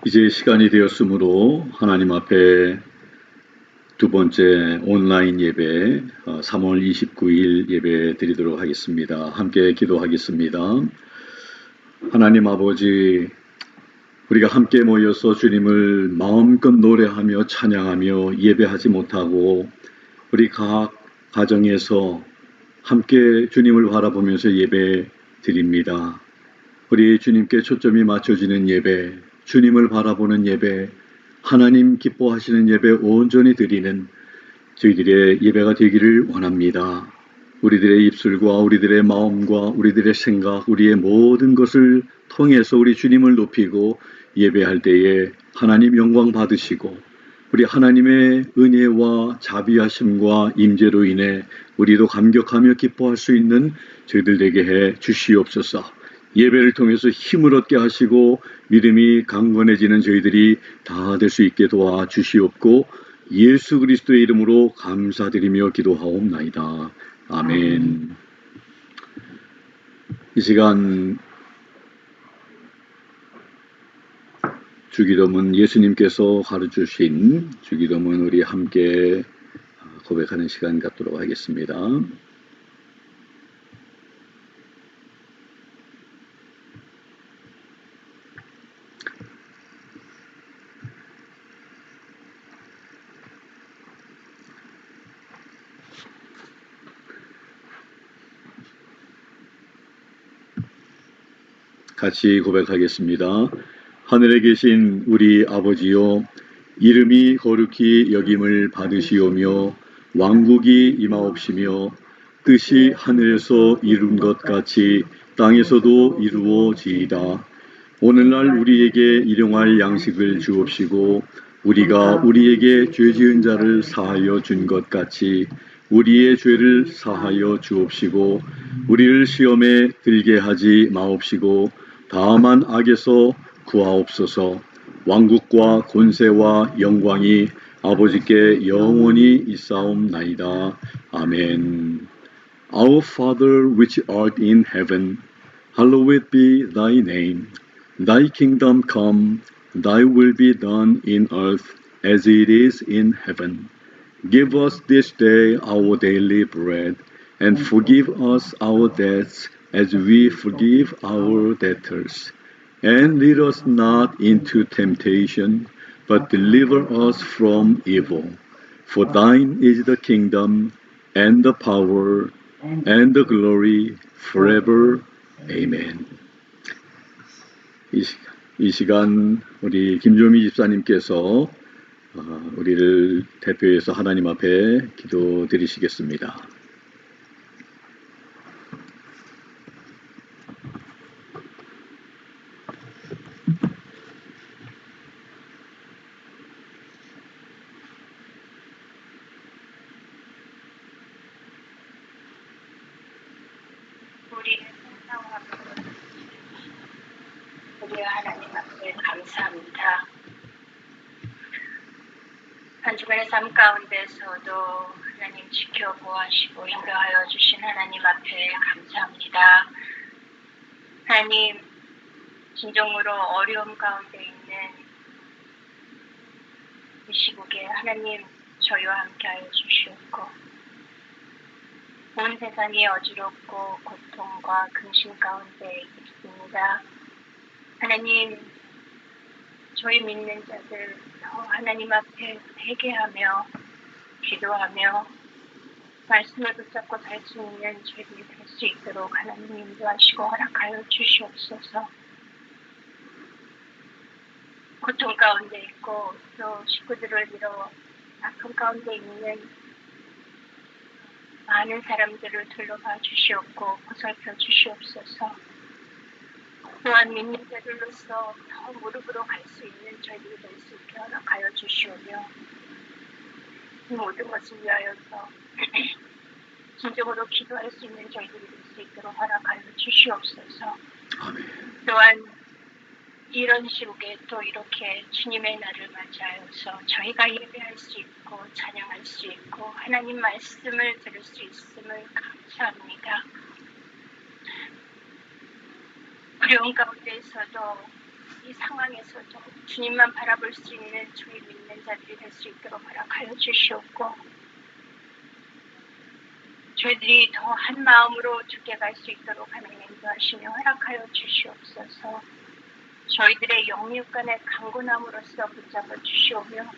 이제 시간이 되었으므로 하나님 앞에 두 번째 온라인 예배 3월 29일 예배 드리도록 하겠습니다. 함께 기도하겠습니다. 하나님 아버지, 우리가 함께 모여서 주님을 마음껏 노래하며 찬양하며 예배하지 못하고 우리 각 가정에서 함께 주님을 바라보면서 예배 드립니다. 우리 주님께 초점이 맞춰지는 예배, 주님을 바라보는 예배, 하나님 기뻐하시는 예배 온전히 드리는 저희들의 예배가 되기를 원합니다. 우리들의 입술과 우리들의 마음과 우리들의 생각, 우리의 모든 것을 통해서 우리 주님을 높이고 예배할 때에 하나님 영광 받으시고 우리 하나님의 은혜와 자비하심과 임재로 인해 우리도 감격하며 기뻐할 수 있는 저희들 되게 해 주시옵소서. 예배를 통해서 힘을 얻게 하시고 믿음이 강건해지는 저희들이 다 될 수 있게 도와주시옵고 예수 그리스도의 이름으로 감사드리며 기도하옵나이다. 아멘. 이 시간 주기도문, 예수님께서 가르쳐주신 주기도문 우리 함께 고백하는 시간 갖도록 하겠습니다. 같이 고백하겠습니다. 하늘에 계신 우리 아버지요, 이름이 거룩히 여김을 받으시오며 왕국이 임하옵시며 뜻이 하늘에서 이룬 것 같이 땅에서도 이루어지이다. 오늘날 우리에게 일용할 양식을 주옵시고 우리가 우리에게 죄 지은 자를 사하여 준 것 같이 우리의 죄를 사하여 주옵시고 우리를 시험에 들게 하지 마옵시고 다만 악에서 구하옵소서. 왕국과 권세와 영광이 아버지께 영원히 있사옵나이다. 아멘. Our Father which art in heaven, hallowed be thy name. Thy kingdom come, thy will be done in earth as it is in heaven. Give us this day our daily bread, and forgive us our debts as we forgive our debtors. And lead us not into temptation, but deliver us from evil. For thine is the kingdom, and the power, and the glory, forever. Amen. 이 시간 우리 김조미 집사님께서 우리를 대표해서 하나님 앞에 기도드리시겠습니다. 우리 하나님 앞에 감사합니다. 한 주간의 삶 가운데서도 하나님 지켜보아시고 인도하여 주신 하나님 앞에 감사합니다. 하나님, 진정으로 어려움 가운데 있는 이 시국에 하나님 저희와 함께하여 주시옵고 온 세상이 어지럽고 고통과 근심 가운데 있습니다. 하나님, 저희 믿는 자들 더 하나님 앞에 회개하며 기도하며 말씀을 붙잡고 살 수 있는 저희들이 될 수 있도록 하나님 인도하시고 허락하여 주시옵소서. 고통 가운데 있고 또 식구들을 잃어 아픔 가운데 있는 많은 사람들을 둘러봐 주시옵고 보살펴 주시옵소서. 또한 믿는 자들로서 더 무릎으로 갈 수 있는 저희들이 될 수 있게 허락하여 주시오며 이 모든 것을 위하여서 진정으로 기도할 수 있는 저희들이 될 수 있도록 허락하여 주시옵소서. 또한 이런 시국에 또 이렇게 주님의 날을 맞이하여서 저희가 예배할 수 있고 찬양할 수 있고 하나님 말씀을 들을 수 있음을 감사합니다. 어려운 가운데에서도 이 상황에서도 주님만 바라볼 수 있는 저희 믿는 자들이 될 수 있도록 허락하여 주시옵고, 저희들이 더 한 마음으로 주께 갈 수 있도록 하나님 인도하시며 허락하여 주시옵소서. 저희들의 영육간의 강구나무로서 붙잡아 주시오며,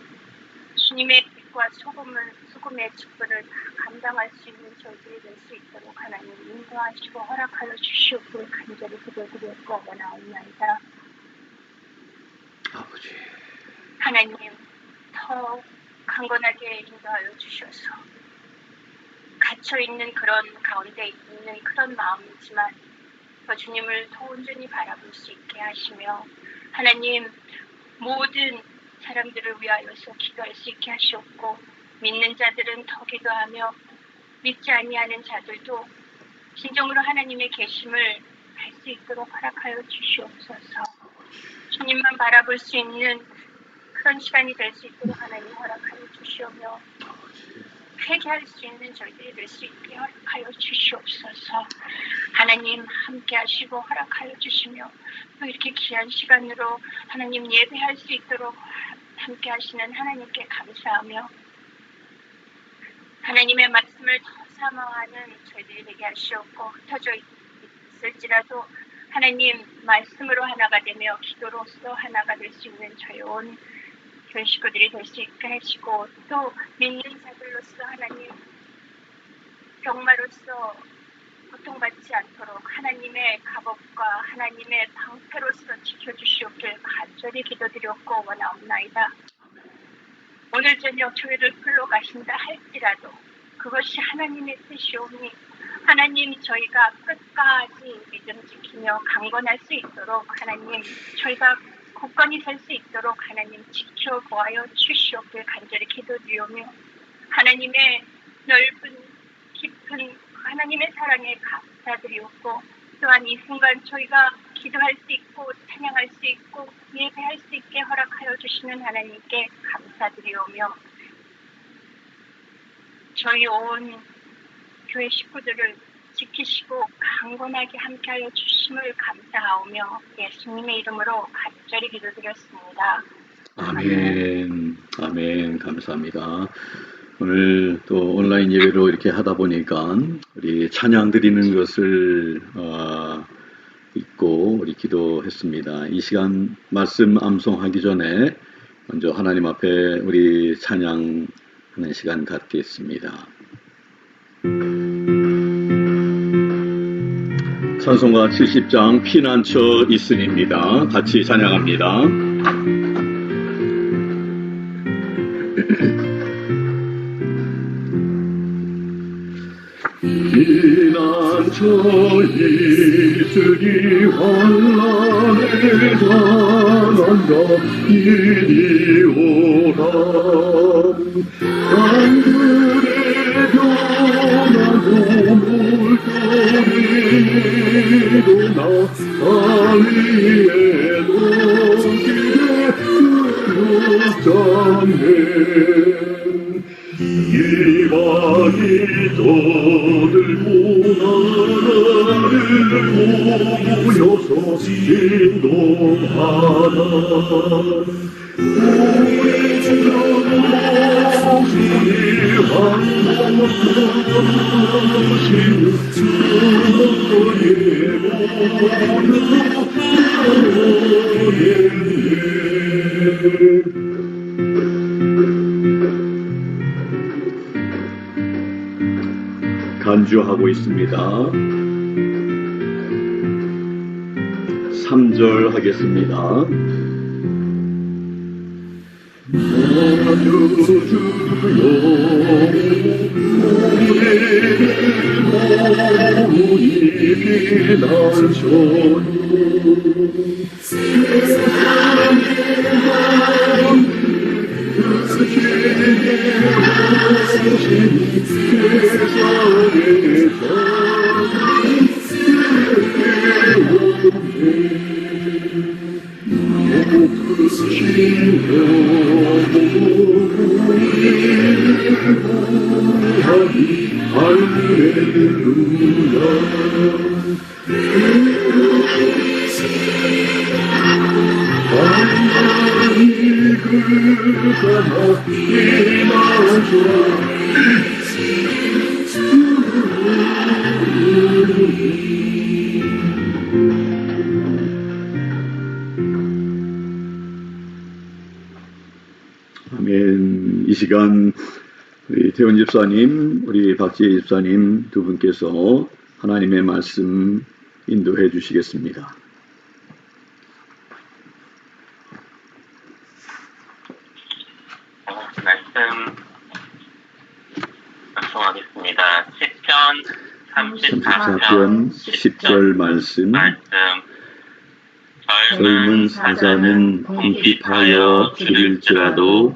주님의 빛과 소금의 직분을 다 감당할 수 있는 저희들이 될 수 있도록 하나님 인도하시고 허락하여 주시옵기를 간절히 기도드렸고 원하옵나이다. 아버지, 하나님, 더 강건하게 인도하여 주셔서 갇혀있는 그런 가운데 있는 그런 마음이지만 더 주님을 더 온전히 바라볼 수 있게 하시며, 하나님 모든 사람들을 위하여서 기도할 수 있게 하시옵고, 믿는 자들은 더 기도하며 믿지 아니하는 자들도 진정으로 하나님의 계심을 알 수 있도록 허락하여 주시옵소서. 주님만 바라볼 수 있는 그런 시간이 될 수 있도록 하나님 허락하여 주시오며, 회개할 수 있는 저희들이 될 수 있게 허락하여 주시옵소서. 하나님 함께 하시고 허락하여 주시며, 또 이렇게 귀한 시간으로 하나님 예배할 수 있도록 함께 하시는 하나님께 감사하며, 하나님의 말씀을 더 사모하는 저희들이 되게 하시옵고, 흩어져 있을지라도 하나님 말씀으로 하나가 되며 기도로서 하나가 될 수 있는 저희 온 교회 식구들이 될 수 있게 하시고, 또 믿는 자들로서 하나님 병마로서 고통받지 않도록 하나님의 갑옷과 하나님의 방패로서 지켜주시옵길 간절히 기도드렸고 원하옵나이다. 오늘 저녁 교회를 풀러가신다 할지라도 그것이 하나님의 뜻이오니, 하나님 저희가 끝까지 믿음 지키며 강건할 수 있도록 하나님 저희가 굳건히 설 수 있도록 하나님 지켜보아여 주시옵길 간절히 기도드리오며, 하나님의 넓은 깊은 하나님의 사랑에 감사드리옵고, 또한 이 순간 저희가 기도할 수 있고 찬양할 수 있고 예배할 수 있게 허락하여 주시는 하나님께 감사드리오며, 저희 온 교회 식구들을 지키시고 강건하게 함께하여 주심을 감사하오며 예수님의 이름으로 간절히 기도드렸습니다. 아멘, 아멘, 감사합니다. 오늘 또 온라인 예배로 이렇게 하다 보니까 우리 찬양 드리는 것을 잊고 우리 기도했습니다. 이 시간 말씀 암송하기 전에 먼저 하나님 앞에 우리 찬양하는 시간 갖겠습니다. 찬송가 70장 피난처 있으니입니다. 같이 찬양합니다. 피난처 있으니 환난에 당한 자 이리 오라. 강물에 변하고 물소리도 나 바위에도 기대 이박이 떠들고 나라를 모여서 인도하라. 우리 주님이 한번하시는 주의 간주하고 있습니다. 3절 하겠습니다. 할렐루야. 아멘. 이 시간 우리 태훈 집사님, 우리 박지혜 집사님 두 분께서 하나님의 말씀 인도해 주시겠습니다. 말씀 방송하겠습니다. 시편 34편 10절 말씀. 젊은 사자는 궁핍하여 줄일지라도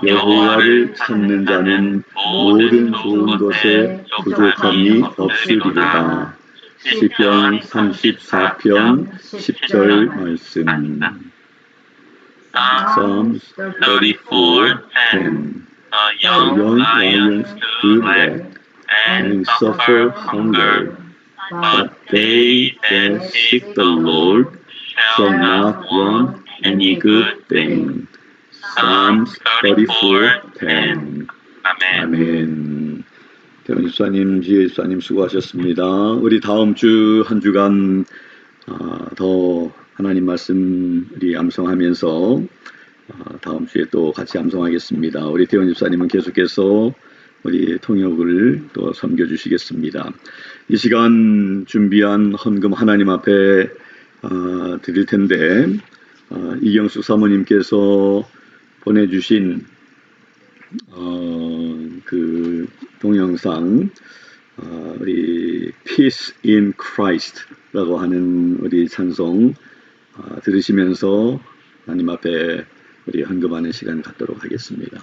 여호와를 찾는 자는 모든 좋은 것에 부족함이 없으리로다. 시편 34편 10절 말씀. Psalms 34:10. The young lions do lack and suffer hunger, but they that seek the Lord shall not want any good thing. Psalms 34:10. 아멘. 태훈 집사님, 지혜 집사님 수고하셨습니다. 우리 다음 주 한 주간 더 하나님 말씀 우리 암송하면서 다음 주에 또 같이 암송하겠습니다. 우리 태훈 집사님은 계속해서 우리 통역을 또 섬겨주시겠습니다. 이 시간 준비한 헌금 하나님 앞에 드릴 텐데 이경숙 사모님께서 보내주신 그 동영상 우리 Peace in Christ라고 하는 우리 찬송 들으시면서 하나님 앞에 우리 헌금하는 시간 갖도록 하겠습니다.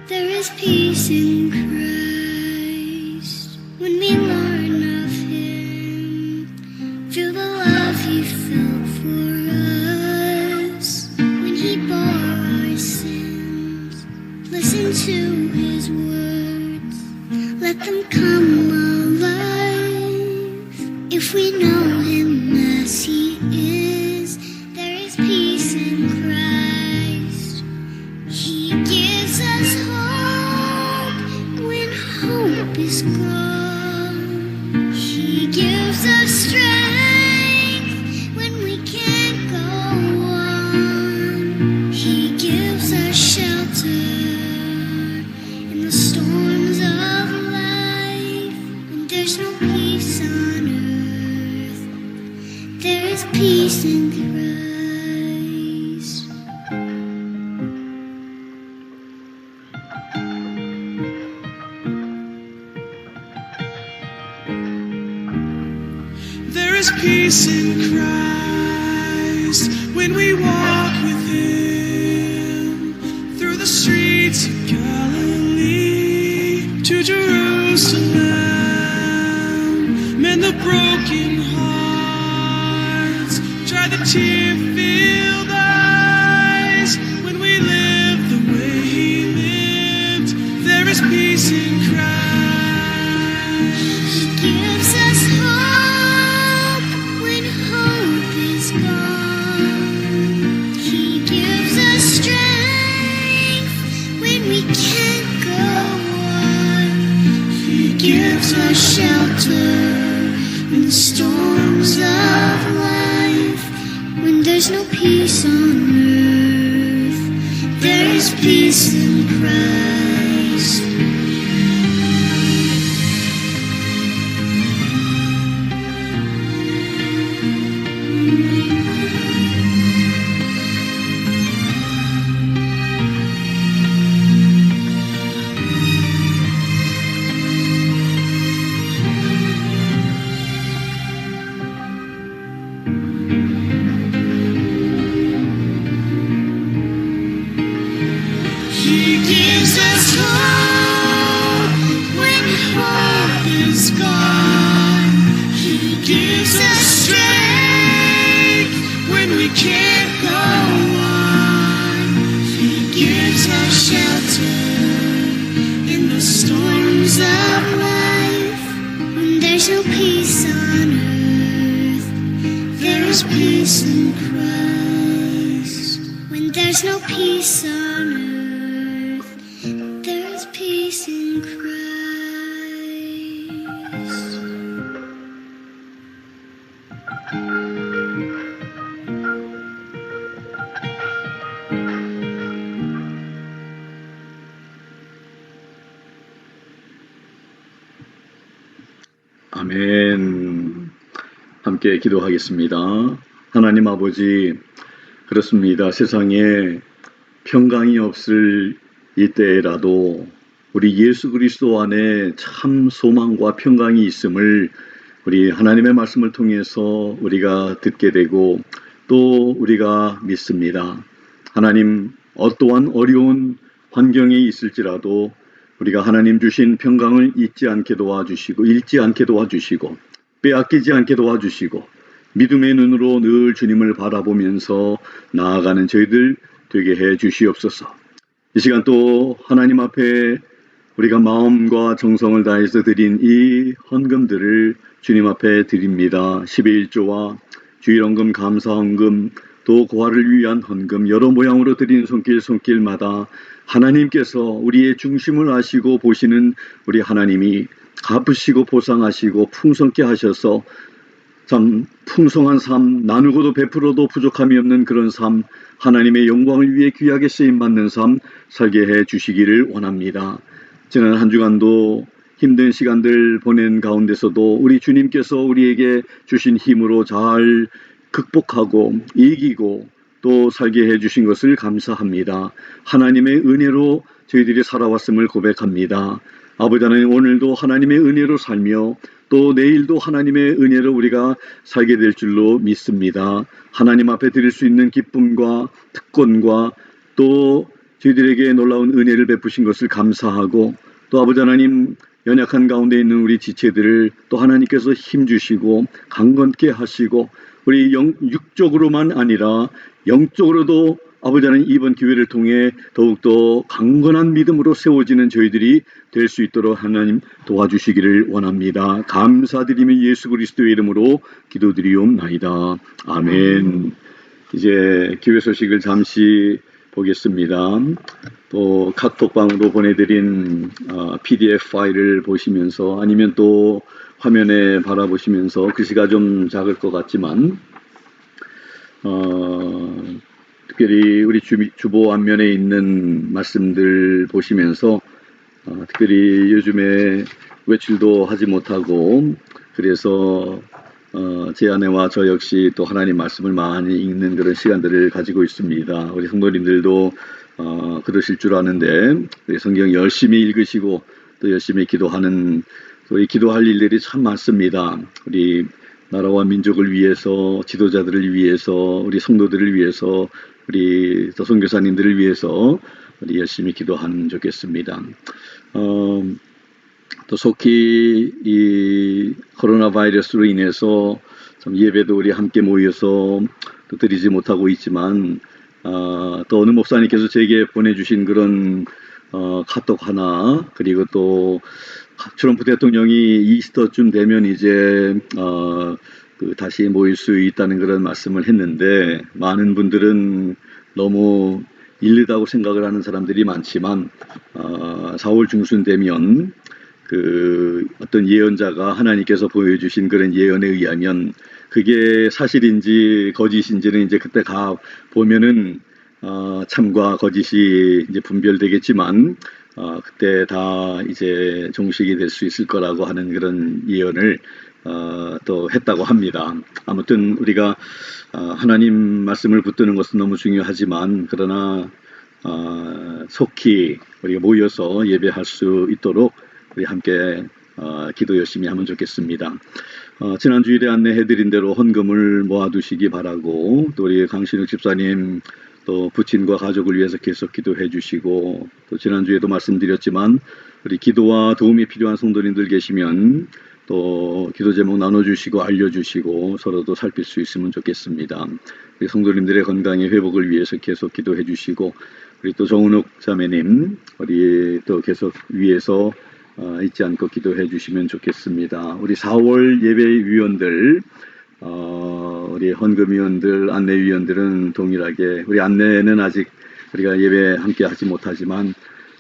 There is peace in Christ when we learn of Him. Feel the love He felt for us when He bore our sins. Listen to His words, let them come alive. If we know Him as He is, there is peace in Christ. He gives us hope when hope is gone. He gives us strength when we can't go on. He gives us shelter in the storms of life. When there's no peace on earth, there is peace in Christ. There is peace in Christ when we walk with Him through the streets of Galilee to Jerusalem. Mend the broken hearts, dry the tear-filled eyes. When we live the way He lived, there is peace in Christ. He gives us hope when hope is gone. He gives us strength when we can't go on. He gives us shelter in the storms of life. When there's no peace on earth, there is peace in Christ. He gives us no peace on earth, there is peace in Christ. When there's no peace on earth, there is peace in Christ. 아멘. 함께 기도하겠습니다. 하나님 아버지, 그렇습니다. 세상에 평강이 없을 이때라도 우리 예수 그리스도 안에 참 소망과 평강이 있음을 우리 하나님의 말씀을 통해서 우리가 듣게 되고 또 우리가 믿습니다. 하나님, 어떠한 어려운 환경에 있을지라도 우리가 하나님 주신 평강을 잊지 않게 도와주시고 잃지 않게 도와주시고 빼앗기지 않게 도와주시고 믿음의 눈으로 늘 주님을 바라보면서 나아가는 저희들 되게 해 주시옵소서. 이 시간 또 하나님 앞에 우리가 마음과 정성을 다해서 드린 이 헌금들을 주님 앞에 드립니다. 11조와 주일헌금, 감사헌금, 또 고아를 위한 헌금, 여러 모양으로 드린 손길마다 하나님께서 우리의 중심을 아시고 보시는 우리 하나님이 갚으시고 보상하시고 풍성케 하셔서 참 풍성한 삶, 나누고도 베풀어도 부족함이 없는 그런 삶, 하나님의 영광을 위해 귀하게 쓰임받는 삶 살게 해 주시기를 원합니다. 지난 한 주간도 힘든 시간들 보낸 가운데서도 우리 주님께서 우리에게 주신 힘으로 잘 극복하고 이기고 또 살게 해주신 것을 감사합니다. 하나님의 은혜로 저희들이 살아왔음을 고백합니다. 아버지 하나님, 오늘도 하나님의 은혜로 살며 또 내일도 하나님의 은혜로 우리가 살게 될 줄로 믿습니다. 하나님 앞에 드릴 수 있는 기쁨과 특권과 또 저희들에게 놀라운 은혜를 베푸신 것을 감사하고 또 아버지 하나님, 연약한 가운데 있는 우리 지체들을 또 하나님께서 힘주시고 강건케 하시고 우리 육적으로만 아니라 영적으로도 아버지 하나님, 이번 기회를 통해 더욱더 강건한 믿음으로 세워지는 저희들이 될 수 있도록 하나님 도와주시기를 원합니다. 감사드리며 예수 그리스도의 이름으로 기도드리옵나이다. 아멘. 이제 기회 소식을 잠시 보겠습니다. 또 카톡방으로 보내드린 PDF 파일을 보시면서 아니면 또 화면에 바라보시면서 글씨가 좀 작을 것 같지만 특별히 우리 주보 앞면에 있는 말씀들 보시면서 특별히 요즘에 외출도 하지 못하고 그래서 제 아내와 저 역시 또 하나님 말씀을 많이 읽는 그런 시간들을 가지고 있습니다. 우리 성도님들도 그러실 줄 아는데 우리 성경 열심히 읽으시고 또 열심히 기도하는 우리 기도할 일들이 참 많습니다. 우리 나라와 민족을 위해서, 지도자들을 위해서, 우리 성도들을 위해서, 우리 또 선교사님들을 위해서 우리 열심히 기도하면 좋겠습니다. 또 속히 이 코로나 바이러스로 인해서 좀 예배도 우리 함께 모여서 또 드리지 못하고 있지만 또 어느 목사님께서 제게 보내주신 그런 카톡 하나, 그리고 또 트럼프 대통령이 이스터쯤 되면 이제 다시 모일 수 있다는 그런 말씀을 했는데 많은 분들은 너무 일르다고 생각을 하는 사람들이 많지만 4월 중순 되면 그 어떤 예언자가 하나님께서 보여주신 그런 예언에 의하면 그게 사실인지 거짓인지는 이제 그때 가 보면은 참과 거짓이 이제 분별되겠지만 그때 다 이제 종식이 될 수 있을 거라고 하는 그런 예언을 또 했다고 합니다. 아무튼 우리가 하나님 말씀을 붙드는 것은 너무 중요하지만 그러나 속히 우리가 모여서 예배할 수 있도록 우리 함께 기도 열심히 하면 좋겠습니다. 지난 주일에 안내해드린 대로 헌금을 모아두시기 바라고 또 우리 강신욱 집사님 또 부친과 가족을 위해서 계속 기도해 주시고 또 지난주에도 말씀드렸지만 우리 기도와 도움이 필요한 성도님들 계시면 또 기도 제목 나눠주시고 알려주시고 서로도 살필 수 있으면 좋겠습니다. 우리 성도님들의 건강의 회복을 위해서 계속 기도해 주시고 우리 또 정은욱 자매님 우리 또 계속 위해서 잊지 않고 기도해 주시면 좋겠습니다. 우리 4월 예배위원들, 우리 헌금위원들, 안내위원들은 동일하게, 우리 안내는 아직 우리가 예배 함께 하지 못하지만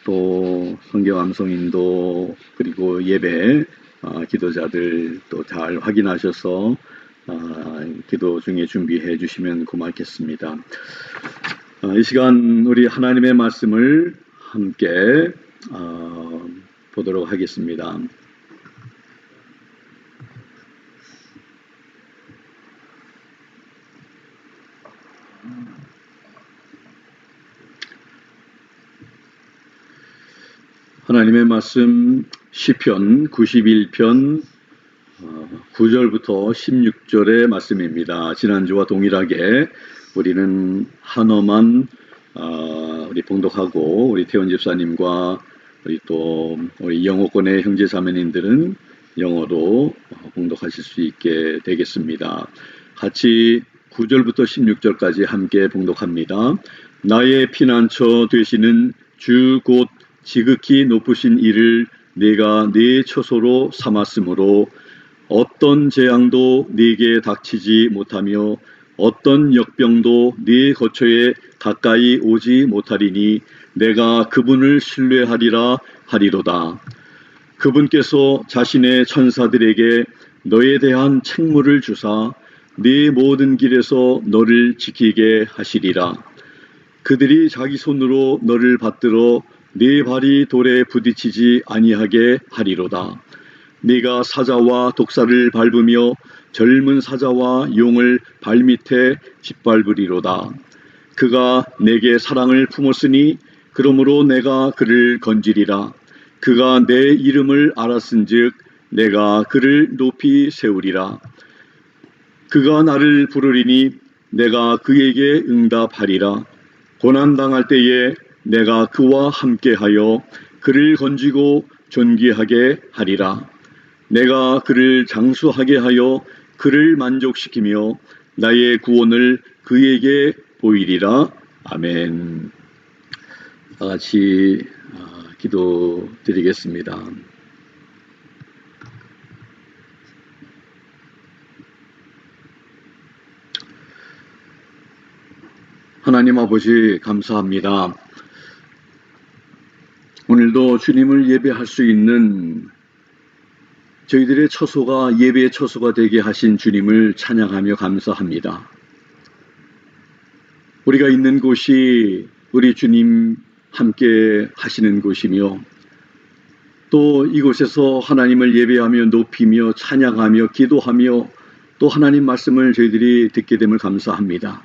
또 성경 암송인도 그리고 예배 기도자들 또 잘 확인하셔서 기도 중에 준비해 주시면 고맙겠습니다. 이 시간 우리 하나님의 말씀을 함께 보도록 하겠습니다. 하나님의 말씀 시편 91편 9절부터 16절의 말씀입니다. 지난주와 동일하게 우리는 한어만 우리 봉독하고 우리 태원 집사님과 우리 영어권의 형제 자매님들은 영어로 봉독하실 수 있게 되겠습니다. 같이 9절부터 16절까지 함께 봉독합니다. 나의 피난처 되시는 주 곧 지극히 높으신 이를 내가 네 처소로 삼았으므로 어떤 재앙도 네게 닥치지 못하며 어떤 역병도 네 거처에 가까이 오지 못하리니 내가 그분을 신뢰하리라 하리로다. 그분께서 자신의 천사들에게 너에 대한 책무를 주사 네 모든 길에서 너를 지키게 하시리라. 그들이 자기 손으로 너를 받들어 네 발이 돌에 부딪히지 아니하게 하리로다. 네가 사자와 독사를 밟으며 젊은 사자와 용을 발밑에 짓밟으리로다. 그가 내게 사랑을 품었으니 그러므로 내가 그를 건지리라. 그가 내 이름을 알았은즉 내가 그를 높이 세우리라. 그가 나를 부르리니 내가 그에게 응답하리라. 고난당할 때에 내가 그와 함께하여 그를 건지고 존귀하게 하리라. 내가 그를 장수하게 하여 그를 만족시키며 나의 구원을 그에게 보이리라. 아멘. 다 같이 기도드리겠습니다. 하나님 아버지 감사합니다. 오늘도 주님을 예배할 수 있는 저희들의 처소가 예배의 처소가 되게 하신 주님을 찬양하며 감사합니다. 우리가 있는 곳이 우리 주님 함께 하시는 곳이며 또 이곳에서 하나님을 예배하며 높이며 찬양하며 기도하며 또 하나님 말씀을 저희들이 듣게 됨을 감사합니다.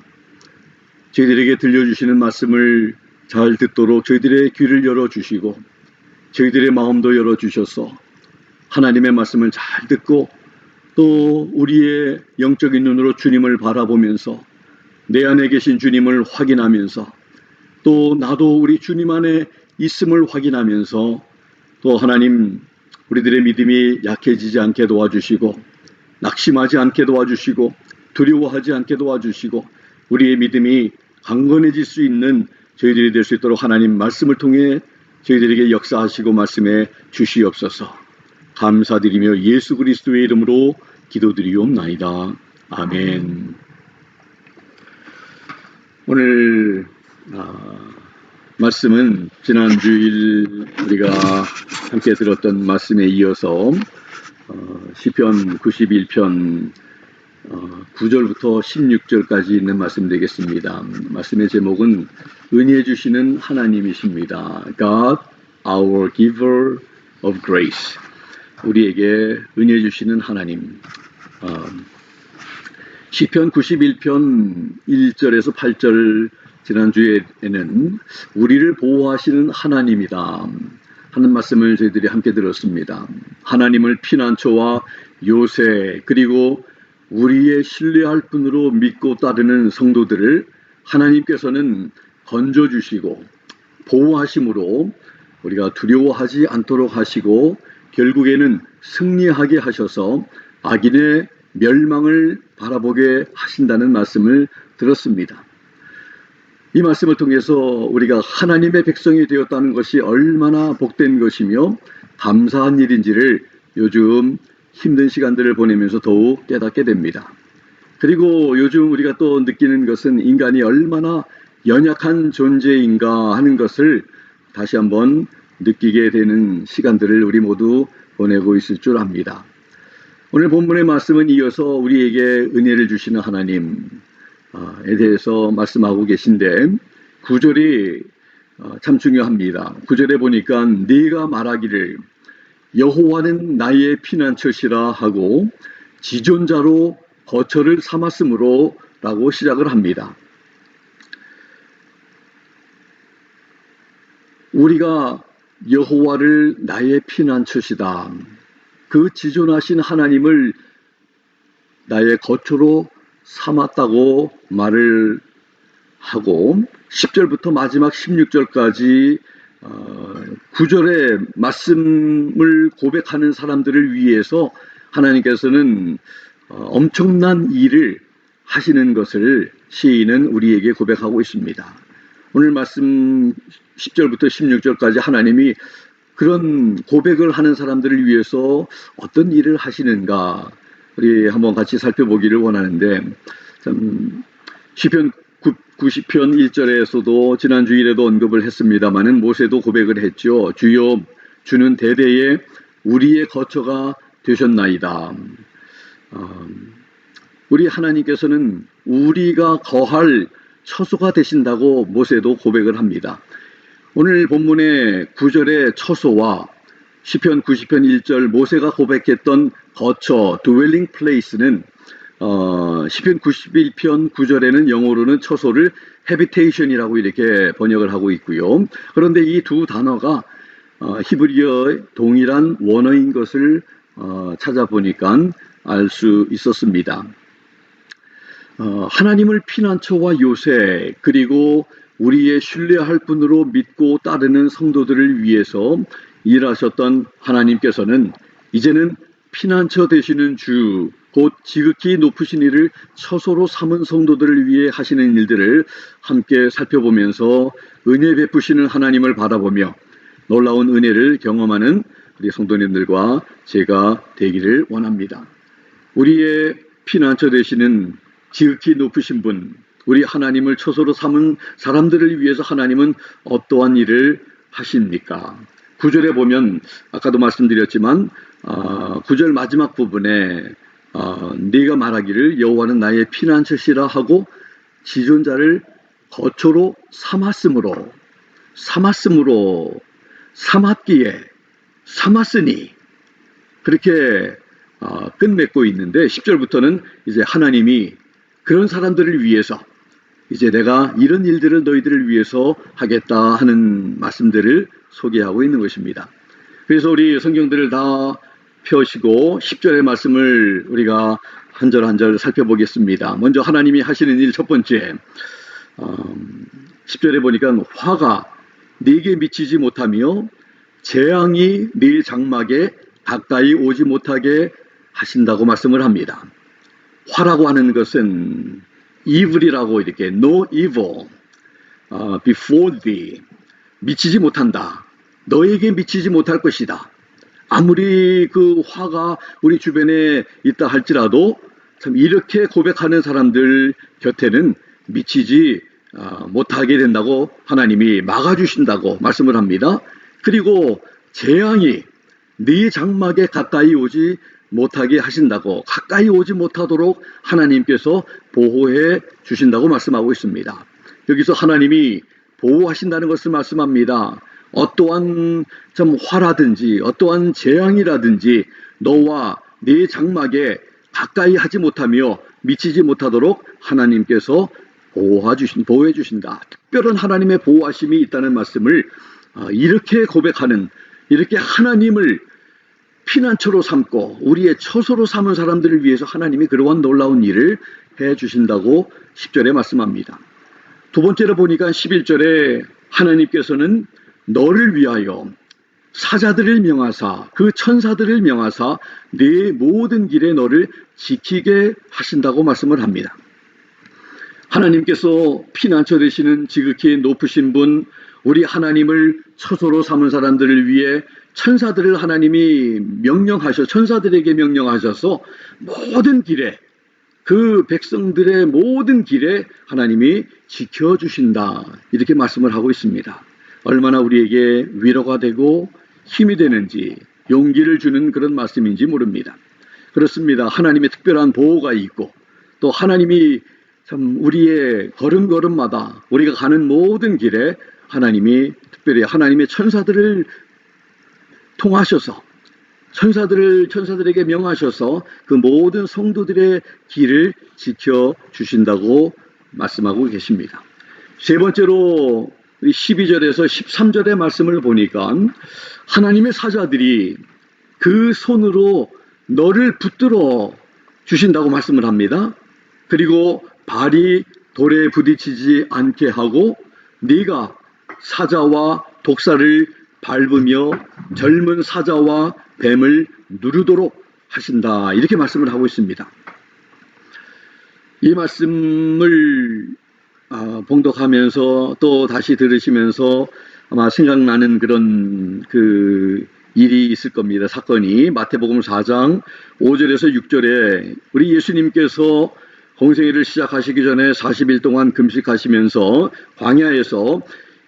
저희들에게 들려주시는 말씀을 잘 듣도록 저희들의 귀를 열어주시고 저희들의 마음도 열어주셔서 하나님의 말씀을 잘 듣고 또 우리의 영적인 눈으로 주님을 바라보면서 내 안에 계신 주님을 확인하면서 또 나도 우리 주님 안에 있음을 확인하면서 또 하나님 우리들의 믿음이 약해지지 않게 도와주시고 낙심하지 않게 도와주시고 두려워하지 않게 도와주시고 우리의 믿음이 강건해질 수 있는 저희들이 될 수 있도록 하나님 말씀을 통해 저희들에게 역사하시고 말씀해 주시옵소서. 감사드리며 예수 그리스도의 이름으로 기도드리옵나이다. 아멘. 오늘 말씀은 지난 주일 우리가 함께 들었던 말씀에 이어서 시편 91편 9절부터 16절까지 있는 말씀 되겠습니다. 말씀의 제목은 은혜 주시는 하나님이십니다. God, our giver of grace. 우리에게 은혜 주시는 하나님. 시편 91편 1절에서 8절 지난주에는 우리를 보호하시는 하나님이다 하는 말씀을 저희들이 함께 들었습니다. 하나님을 피난처와 요새 그리고 우리의 신뢰할 분으로 믿고 따르는 성도들을 하나님께서는 건져주시고 보호하심으로 우리가 두려워하지 않도록 하시고 결국에는 승리하게 하셔서 악인의 멸망을 바라보게 하신다는 말씀을 들었습니다. 이 말씀을 통해서 우리가 하나님의 백성이 되었다는 것이 얼마나 복된 것이며 감사한 일인지를 요즘 힘든 시간들을 보내면서 더욱 깨닫게 됩니다. 그리고 요즘 우리가 또 느끼는 것은 인간이 얼마나 연약한 존재인가 하는 것을 다시 한번 느끼게 되는 시간들을 우리 모두 보내고 있을 줄 압니다. 오늘 본문의 말씀은 이어서 우리에게 은혜를 주시는 하나님에 대해서 말씀하고 계신데 9절이 참 중요합니다. 9절에 보니까 네가 말하기를 여호와는 나의 피난처시라 하고 지존자로 거처를 삼았으므로 라고 시작을 합니다. 우리가 여호와를 나의 피난처시다. 그 지존하신 하나님을 나의 거처로 삼았다고 말을 하고 10절부터 마지막 16절까지 9절의 말씀을 고백하는 사람들을 위해서 하나님께서는 엄청난 일을 하시는 것을 시인은 우리에게 고백하고 있습니다. 오늘 말씀 10절부터 16절까지 하나님이 그런 고백을 하는 사람들을 위해서 어떤 일을 하시는가 우리 한번 같이 살펴보기를 원하는데 시편 90편 1절에서도 지난 주일에도 언급을 했습니다마는 모세도 고백을 했죠. 주여 주는 대대에 우리의 거처가 되셨나이다. 우리 하나님께서는 우리가 거할 처소가 되신다고 모세도 고백을 합니다. 오늘 본문의 9절의 처소와 시편 90편 1절 모세가 고백했던 거처 dwelling place는 시편 91편 9절에는 영어로는 처소를 habitation이라고 이렇게 번역을 하고 있고요. 그런데 이 두 단어가 히브리어의 동일한 원어인 것을 찾아보니까 알 수 있었습니다. 하나님을 피난처와 요새 그리고 우리의 신뢰할 분으로 믿고 따르는 성도들을 위해서 일하셨던 하나님께서는 이제는 피난처 되시는 주, 곧 지극히 높으신 이를 처소로 삼은 성도들을 위해 하시는 일들을 함께 살펴보면서 은혜 베푸시는 하나님을 바라보며 놀라운 은혜를 경험하는 우리 성도님들과 제가 되기를 원합니다. 우리의 피난처 되시는 지극히 높으신 분, 우리 하나님을 처소로 삼은 사람들을 위해서 하나님은 어떠한 일을 하십니까? 9절에 보면 아까도 말씀드렸지만 9절 마지막 부분에 네가 말하기를 여호와는 나의 피난처시라 하고 지존자를 거처로 삼았으니 그렇게 끝맺고 있는데 10절부터는 이제 하나님이 그런 사람들을 위해서 이제 내가 이런 일들을 너희들을 위해서 하겠다 하는 말씀들을 소개하고 있는 것입니다. 그래서 우리 성경들을 다 펴시고 10절의 말씀을 우리가 한 절 한 절 살펴보겠습니다. 먼저 하나님이 하시는 일 첫 번째 10절에 보니까 화가 네게 미치지 못하며 재앙이 네 장막에 가까이 오지 못하게 하신다고 말씀을 합니다. 화라고 하는 것은 evil이라고 이렇게 no evil before thee 미치지 못한다. 너에게 미치지 못할 것이다. 아무리 그 화가 우리 주변에 있다 할지라도 참 이렇게 고백하는 사람들 곁에는 미치지 못하게 된다고 하나님이 막아주신다고 말씀을 합니다. 그리고 재앙이 네 장막에 가까이 오지 못하게 하신다고 가까이 오지 못하도록 하나님께서 보호해 주신다고 말씀하고 있습니다. 여기서 하나님이 보호하신다는 것을 말씀합니다. 어떠한 좀 화라든지 어떠한 재앙이라든지 너와 네 장막에 가까이 하지 못하며 미치지 못하도록 하나님께서 보호해 주신다. 특별한 하나님의 보호하심이 있다는 말씀을 이렇게 고백하는 이렇게 하나님을 피난처로 삼고 우리의 처소로 삼은 사람들을 위해서 하나님이 그러한 놀라운 일을 해 주신다고 10절에 말씀합니다. 두 번째로 보니까 11절에 하나님께서는 너를 위하여 사자들을 명하사 그 천사들을 명하사 네 모든 길에 너를 지키게 하신다고 말씀을 합니다. 하나님께서 피난처 되시는 지극히 높으신 분 우리 하나님을 처소로 삼은 사람들을 위해 천사들을 하나님이 천사들에게 명령하셔서 모든 길에, 그 백성들의 모든 길에 하나님이 지켜주신다, 이렇게 말씀을 하고 있습니다. 얼마나 우리에게 위로가 되고 힘이 되는지, 용기를 주는 그런 말씀인지 모릅니다. 그렇습니다. 하나님의 특별한 보호가 있고, 또 하나님이 참 우리의 걸음걸음마다, 우리가 가는 모든 길에 하나님이 특별히 하나님의 천사들을 통하셔서, 천사들에게 명하셔서 그 모든 성도들의 길을 지켜주신다고 말씀하고 계십니다. 세 번째로 12절에서 13절의 말씀을 보니까 하나님의 사자들이 그 손으로 너를 붙들어 주신다고 말씀을 합니다. 그리고 발이 돌에 부딪히지 않게 하고 네가 사자와 독사를 밟으며 젊은 사자와 뱀을 누르도록 하신다, 이렇게 말씀을 하고 있습니다. 이 말씀을 봉독하면서 또 다시 들으시면서 아마 생각나는 그런 일이 있을 겁니다. 사건이 마태복음 4장 5절에서 6절에 우리 예수님께서 공생애를 시작하시기 전에 40일 동안 금식하시면서 광야에서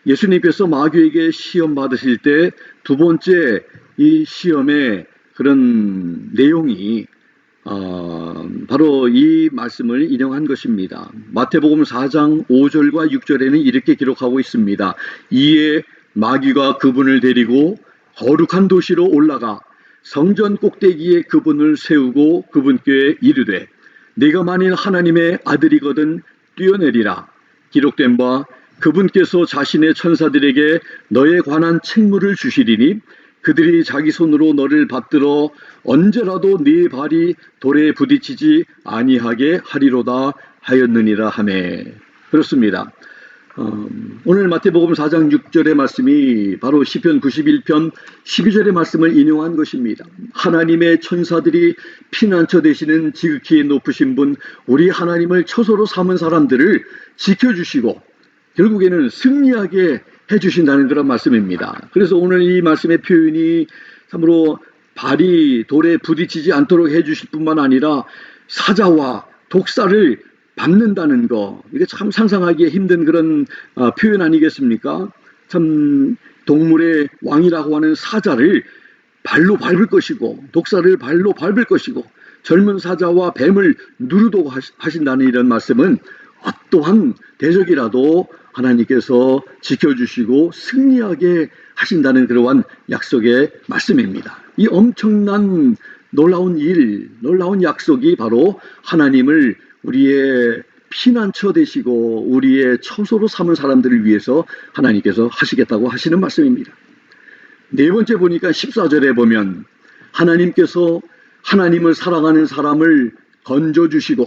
예수님께서 마귀에게 시험 받으실 때 두 번째 이 시험의 그런 내용이 바로 이 말씀을 인용한 것입니다. 마태복음 4장 5절과 6절에는 이렇게 기록하고 있습니다. 이에 마귀가 그분을 데리고 거룩한 도시로 올라가 성전 꼭대기에 그분을 세우고 그분께 이르되 네가 만일 하나님의 아들이거든 뛰어내리라. 기록된 바 그분께서 자신의 천사들에게 너에 관한 책무를 주시리니 그들이 자기 손으로 너를 받들어 언제라도 네 발이 돌에 부딪히지 아니하게 하리로다 하였느니라 하매. 그렇습니다. 오늘 마태복음 4장 6절의 말씀이 바로 시편 91편 12절의 말씀을 인용한 것입니다. 하나님의 천사들이 피난처 되시는 지극히 높으신 분, 우리 하나님을 처소로 삼은 사람들을 지켜주시고 결국에는 승리하게 해주신다는 그런 말씀입니다. 그래서 오늘 이 말씀의 표현이 참으로 발이 돌에 부딪히지 않도록 해주실 뿐만 아니라 사자와 독사를 밟는다는 거, 이게 참 상상하기 힘든 그런 표현 아니겠습니까? 참 동물의 왕이라고 하는 사자를 발로 밟을 것이고 독사를 발로 밟을 것이고 젊은 사자와 뱀을 누르도록 하신다는 이런 말씀은 어떠한 대적이라도 하나님께서 지켜주시고 승리하게 하신다는 그러한 약속의 말씀입니다. 이 엄청난 놀라운 놀라운 약속이 바로 하나님을 우리의 피난처 되시고 우리의 처소로 삼은 사람들을 위해서 하나님께서 하시겠다고 하시는 말씀입니다. 네 번째 보니까 14절에 보면 하나님께서 하나님을 사랑하는 사람을 건져주시고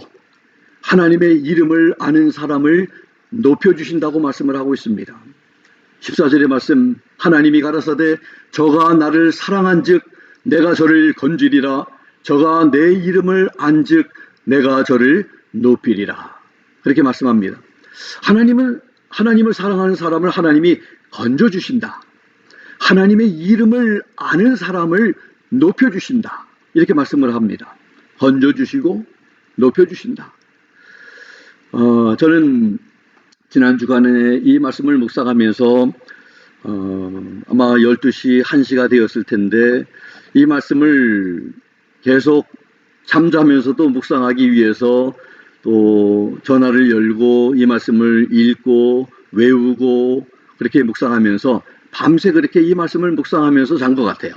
하나님의 이름을 아는 사람을 높여주신다고 말씀을 하고 있습니다. 14절의 말씀, 하나님이 가라사대 저가 나를 사랑한 즉 내가 저를 건지리라. 저가 내 이름을 안 즉 내가 저를 높이리라. 그렇게 말씀합니다. 하나님을 사랑하는 사람을 하나님이 건져주신다. 하나님의 이름을 아는 사람을 높여주신다. 이렇게 말씀을 합니다. 건져주시고 높여주신다. 저는 지난 주간에 이 말씀을 묵상하면서 아마 12시, 1시가 되었을 텐데 이 말씀을 계속 잠자면서도 묵상하기 위해서 또 전화를 열고 이 말씀을 읽고 외우고 그렇게 묵상하면서 밤새 그렇게 이 말씀을 묵상하면서 잔 것 같아요.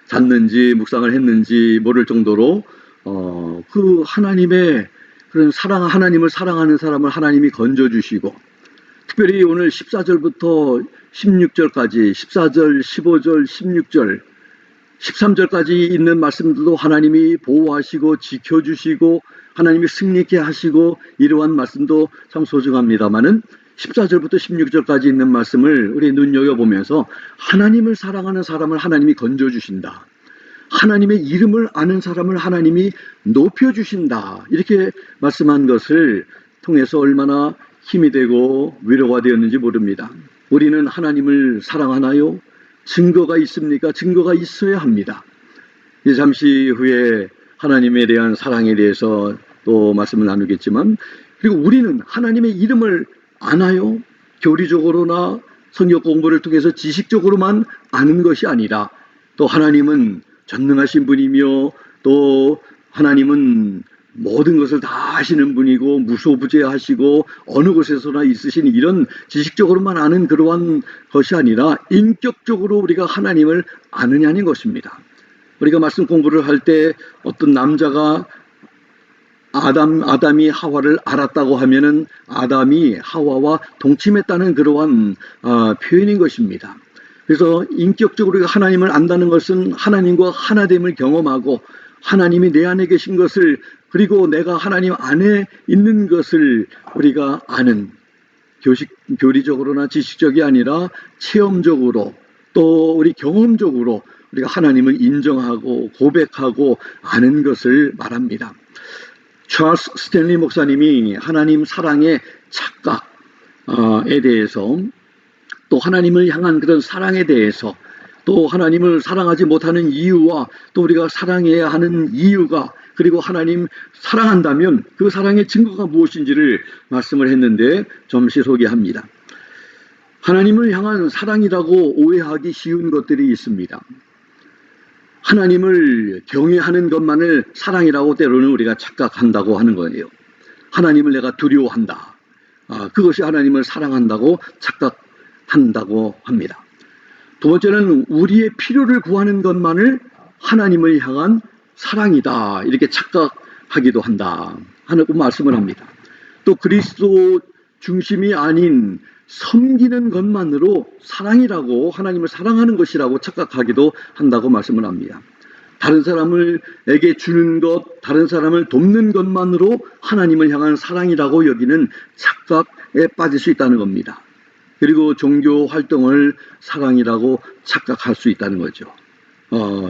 잤는지 묵상을 했는지 모를 정도로 그 하나님의 그런 하나님을 사랑하는 사람을 하나님이 건져주시고 특별히 오늘 14절부터 16절까지 14절, 15절, 16절, 13절까지 있는 말씀들도 하나님이 보호하시고 지켜주시고 하나님이 승리케 하시고 이러한 말씀도 참 소중합니다마는 14절부터 16절까지 있는 말씀을 우리 눈여겨보면서 하나님을 사랑하는 사람을 하나님이 건져주신다. 하나님의 이름을 아는 사람을 하나님이 높여주신다. 이렇게 말씀한 것을 통해서 얼마나 힘이 되고 위로가 되었는지 모릅니다. 우리는 하나님을 사랑하나요? 증거가 있습니까? 증거가 있어야 합니다. 이제 잠시 후에 하나님에 대한 사랑에 대해서 또 말씀을 나누겠지만, 그리고 우리는 하나님의 이름을 아나요? 교리적으로나 성경 공부를 통해서 지식적으로만 아는 것이 아니라, 또 하나님은 전능하신 분이며, 또 하나님은 모든 것을 다 아시는 분이고 무소부재하시고 어느 곳에서나 있으신, 이런 지식적으로만 아는 그러한 것이 아니라 인격적으로 우리가 하나님을 아느냐는 것입니다. 우리가 말씀 공부를 할 때 어떤 남자가 아담이 하와를 알았다고 하면은 아담이 하와와 동침했다는 그러한 표현인 것입니다. 그래서 인격적으로 우리가 하나님을 안다는 것은 하나님과 하나됨을 경험하고 하나님이 내 안에 계신 것을, 그리고 내가 하나님 안에 있는 것을 우리가 아는, 교리적으로나 지식적이 아니라 체험적으로 또 우리 경험적으로 우리가 하나님을 인정하고 고백하고 아는 것을 말합니다. 찰스 스탠리 목사님이 하나님 사랑의 착각에 대해서, 또 하나님을 향한 그런 사랑에 대해서, 또 하나님을 사랑하지 못하는 이유와 또 우리가 사랑해야 하는 이유가, 그리고 하나님 사랑한다면 그 사랑의 증거가 무엇인지를 말씀을 했는데 잠시 소개합니다. 하나님을 향한 사랑이라고 오해하기 쉬운 것들이 있습니다. 하나님을 경외하는 것만을 사랑이라고 때로는 우리가 착각한다고 하는 거예요. 하나님을 내가 두려워한다. 그것이 하나님을 사랑한다고 착각한다고 합니다. 두 번째는 우리의 필요를 구하는 것만을 하나님을 향한 사랑이다, 이렇게 착각하기도 한다 하는 말씀을 합니다. 또 그리스도 중심이 아닌 섬기는 것만으로 사랑이라고, 하나님을 사랑하는 것이라고 착각하기도 한다고 말씀을 합니다. 다른 사람에게 주는 것, 다른 사람을 돕는 것만으로 하나님을 향한 사랑이라고 여기는 착각에 빠질 수 있다는 겁니다. 그리고 종교 활동을 사랑이라고 착각할 수 있다는 거죠.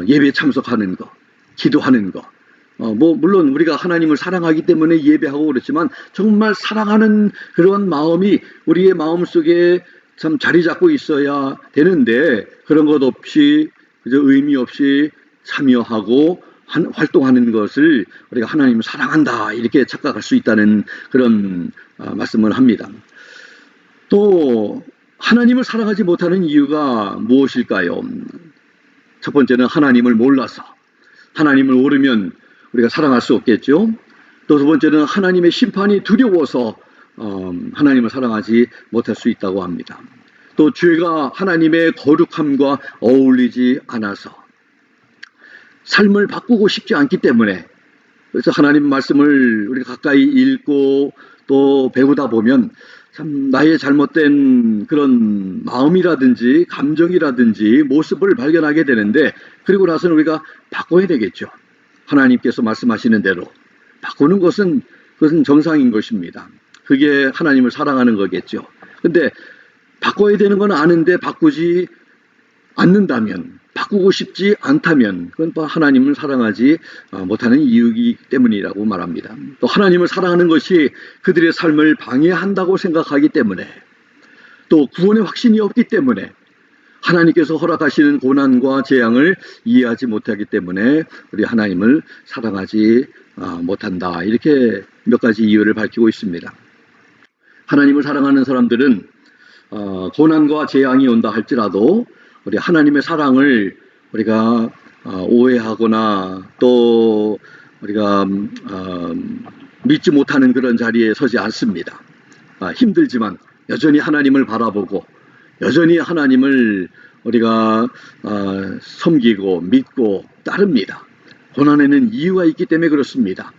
예배 참석하는 것, 기도하는 것, 물론 우리가 하나님을 사랑하기 때문에 예배하고 그렇지만 정말 사랑하는 그런 마음이 우리의 마음속에 참 자리 잡고 있어야 되는데, 그런 것 없이 그저 의미 없이 참여하고 활동하는 것을 우리가 하나님을 사랑한다, 이렇게 착각할 수 있다는 그런 말씀을 합니다. 또 하나님을 사랑하지 못하는 이유가 무엇일까요? 첫 번째는 하나님을 몰라서, 하나님을 모르면 우리가 사랑할 수 없겠죠. 또 두 번째는 하나님의 심판이 두려워서 하나님을 사랑하지 못할 수 있다고 합니다. 또 죄가 하나님의 거룩함과 어울리지 않아서, 삶을 바꾸고 싶지 않기 때문에, 그래서 하나님 말씀을 우리가 가까이 읽고 또 배우다 보면 참 나의 잘못된 그런 마음이라든지 감정이라든지 모습을 발견하게 되는데, 그리고 나서는 우리가 바꿔야 되겠죠. 하나님께서 말씀하시는 대로 바꾸는 것은, 그것은 정상인 것입니다. 그게 하나님을 사랑하는 거겠죠. 근데 바꿔야 되는 건 아는데 바꾸지 않는다면, 바꾸고 싶지 않다면 그건 또 하나님을 사랑하지 못하는 이유이기 때문이라고 말합니다. 또 하나님을 사랑하는 것이 그들의 삶을 방해한다고 생각하기 때문에, 또 구원의 확신이 없기 때문에, 하나님께서 허락하시는 고난과 재앙을 이해하지 못하기 때문에 우리 하나님을 사랑하지 못한다, 이렇게 몇 가지 이유를 밝히고 있습니다. 하나님을 사랑하는 사람들은 고난과 재앙이 온다 할지라도 우리 하나님의 사랑을 우리가 오해하거나 또 우리가 믿지 못하는 그런 자리에 서지 않습니다. 힘들지만 여전히 하나님을 바라보고 여전히 하나님을 우리가 섬기고 믿고 따릅니다. 고난에는 이유가 있기 때문에 그렇습니다.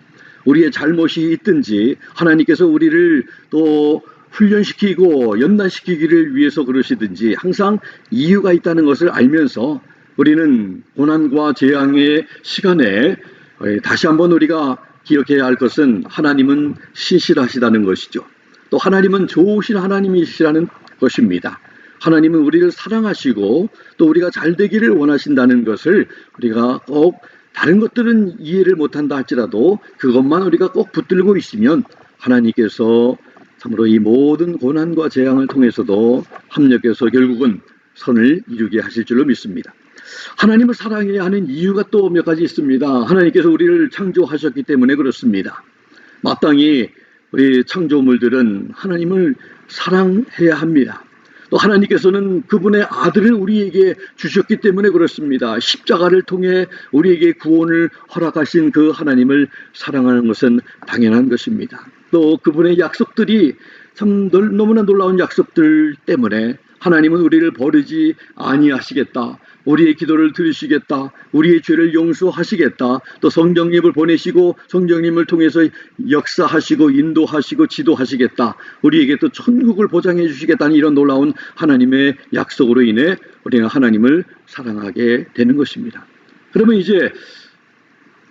우리의 잘못이 있든지 하나님께서 우리를 또 훈련시키고 연단시키기를 위해서 그러시든지 항상 이유가 있다는 것을 알면서 우리는 고난과 재앙의 시간에 다시 한번 우리가 기억해야 할 것은 하나님은 신실하시다는 것이죠. 또 하나님은 좋으신 하나님이시라는 것입니다. 하나님은 우리를 사랑하시고 또 우리가 잘 되기를 원하신다는 것을 우리가 꼭, 다른 것들은 이해를 못한다 할지라도 그것만 우리가 꼭 붙들고 있으면 하나님께서 참으로 이 모든 고난과 재앙을 통해서도 합력해서 결국은 선을 이루게 하실 줄로 믿습니다. 하나님을 사랑해야 하는 이유가 또 몇 가지 있습니다. 하나님께서 우리를 창조하셨기 때문에 그렇습니다. 마땅히 우리 창조물들은 하나님을 사랑해야 합니다. 또 하나님께서는 그분의 아들을 우리에게 주셨기 때문에 그렇습니다. 십자가를 통해 우리에게 구원을 허락하신 그 하나님을 사랑하는 것은 당연한 것입니다. 또 그분의 약속들이 참 너무나 놀라운 약속들 때문에 하나님은 우리를 버리지 아니하시겠다, 우리의 기도를 들으시겠다, 우리의 죄를 용서하시겠다, 또 성령님을 보내시고 성령님을 통해서 역사하시고 인도하시고 지도하시겠다, 우리에게 또 천국을 보장해 주시겠다는 이런 놀라운 하나님의 약속으로 인해 우리가 하나님을 사랑하게 되는 것입니다. 그러면 이제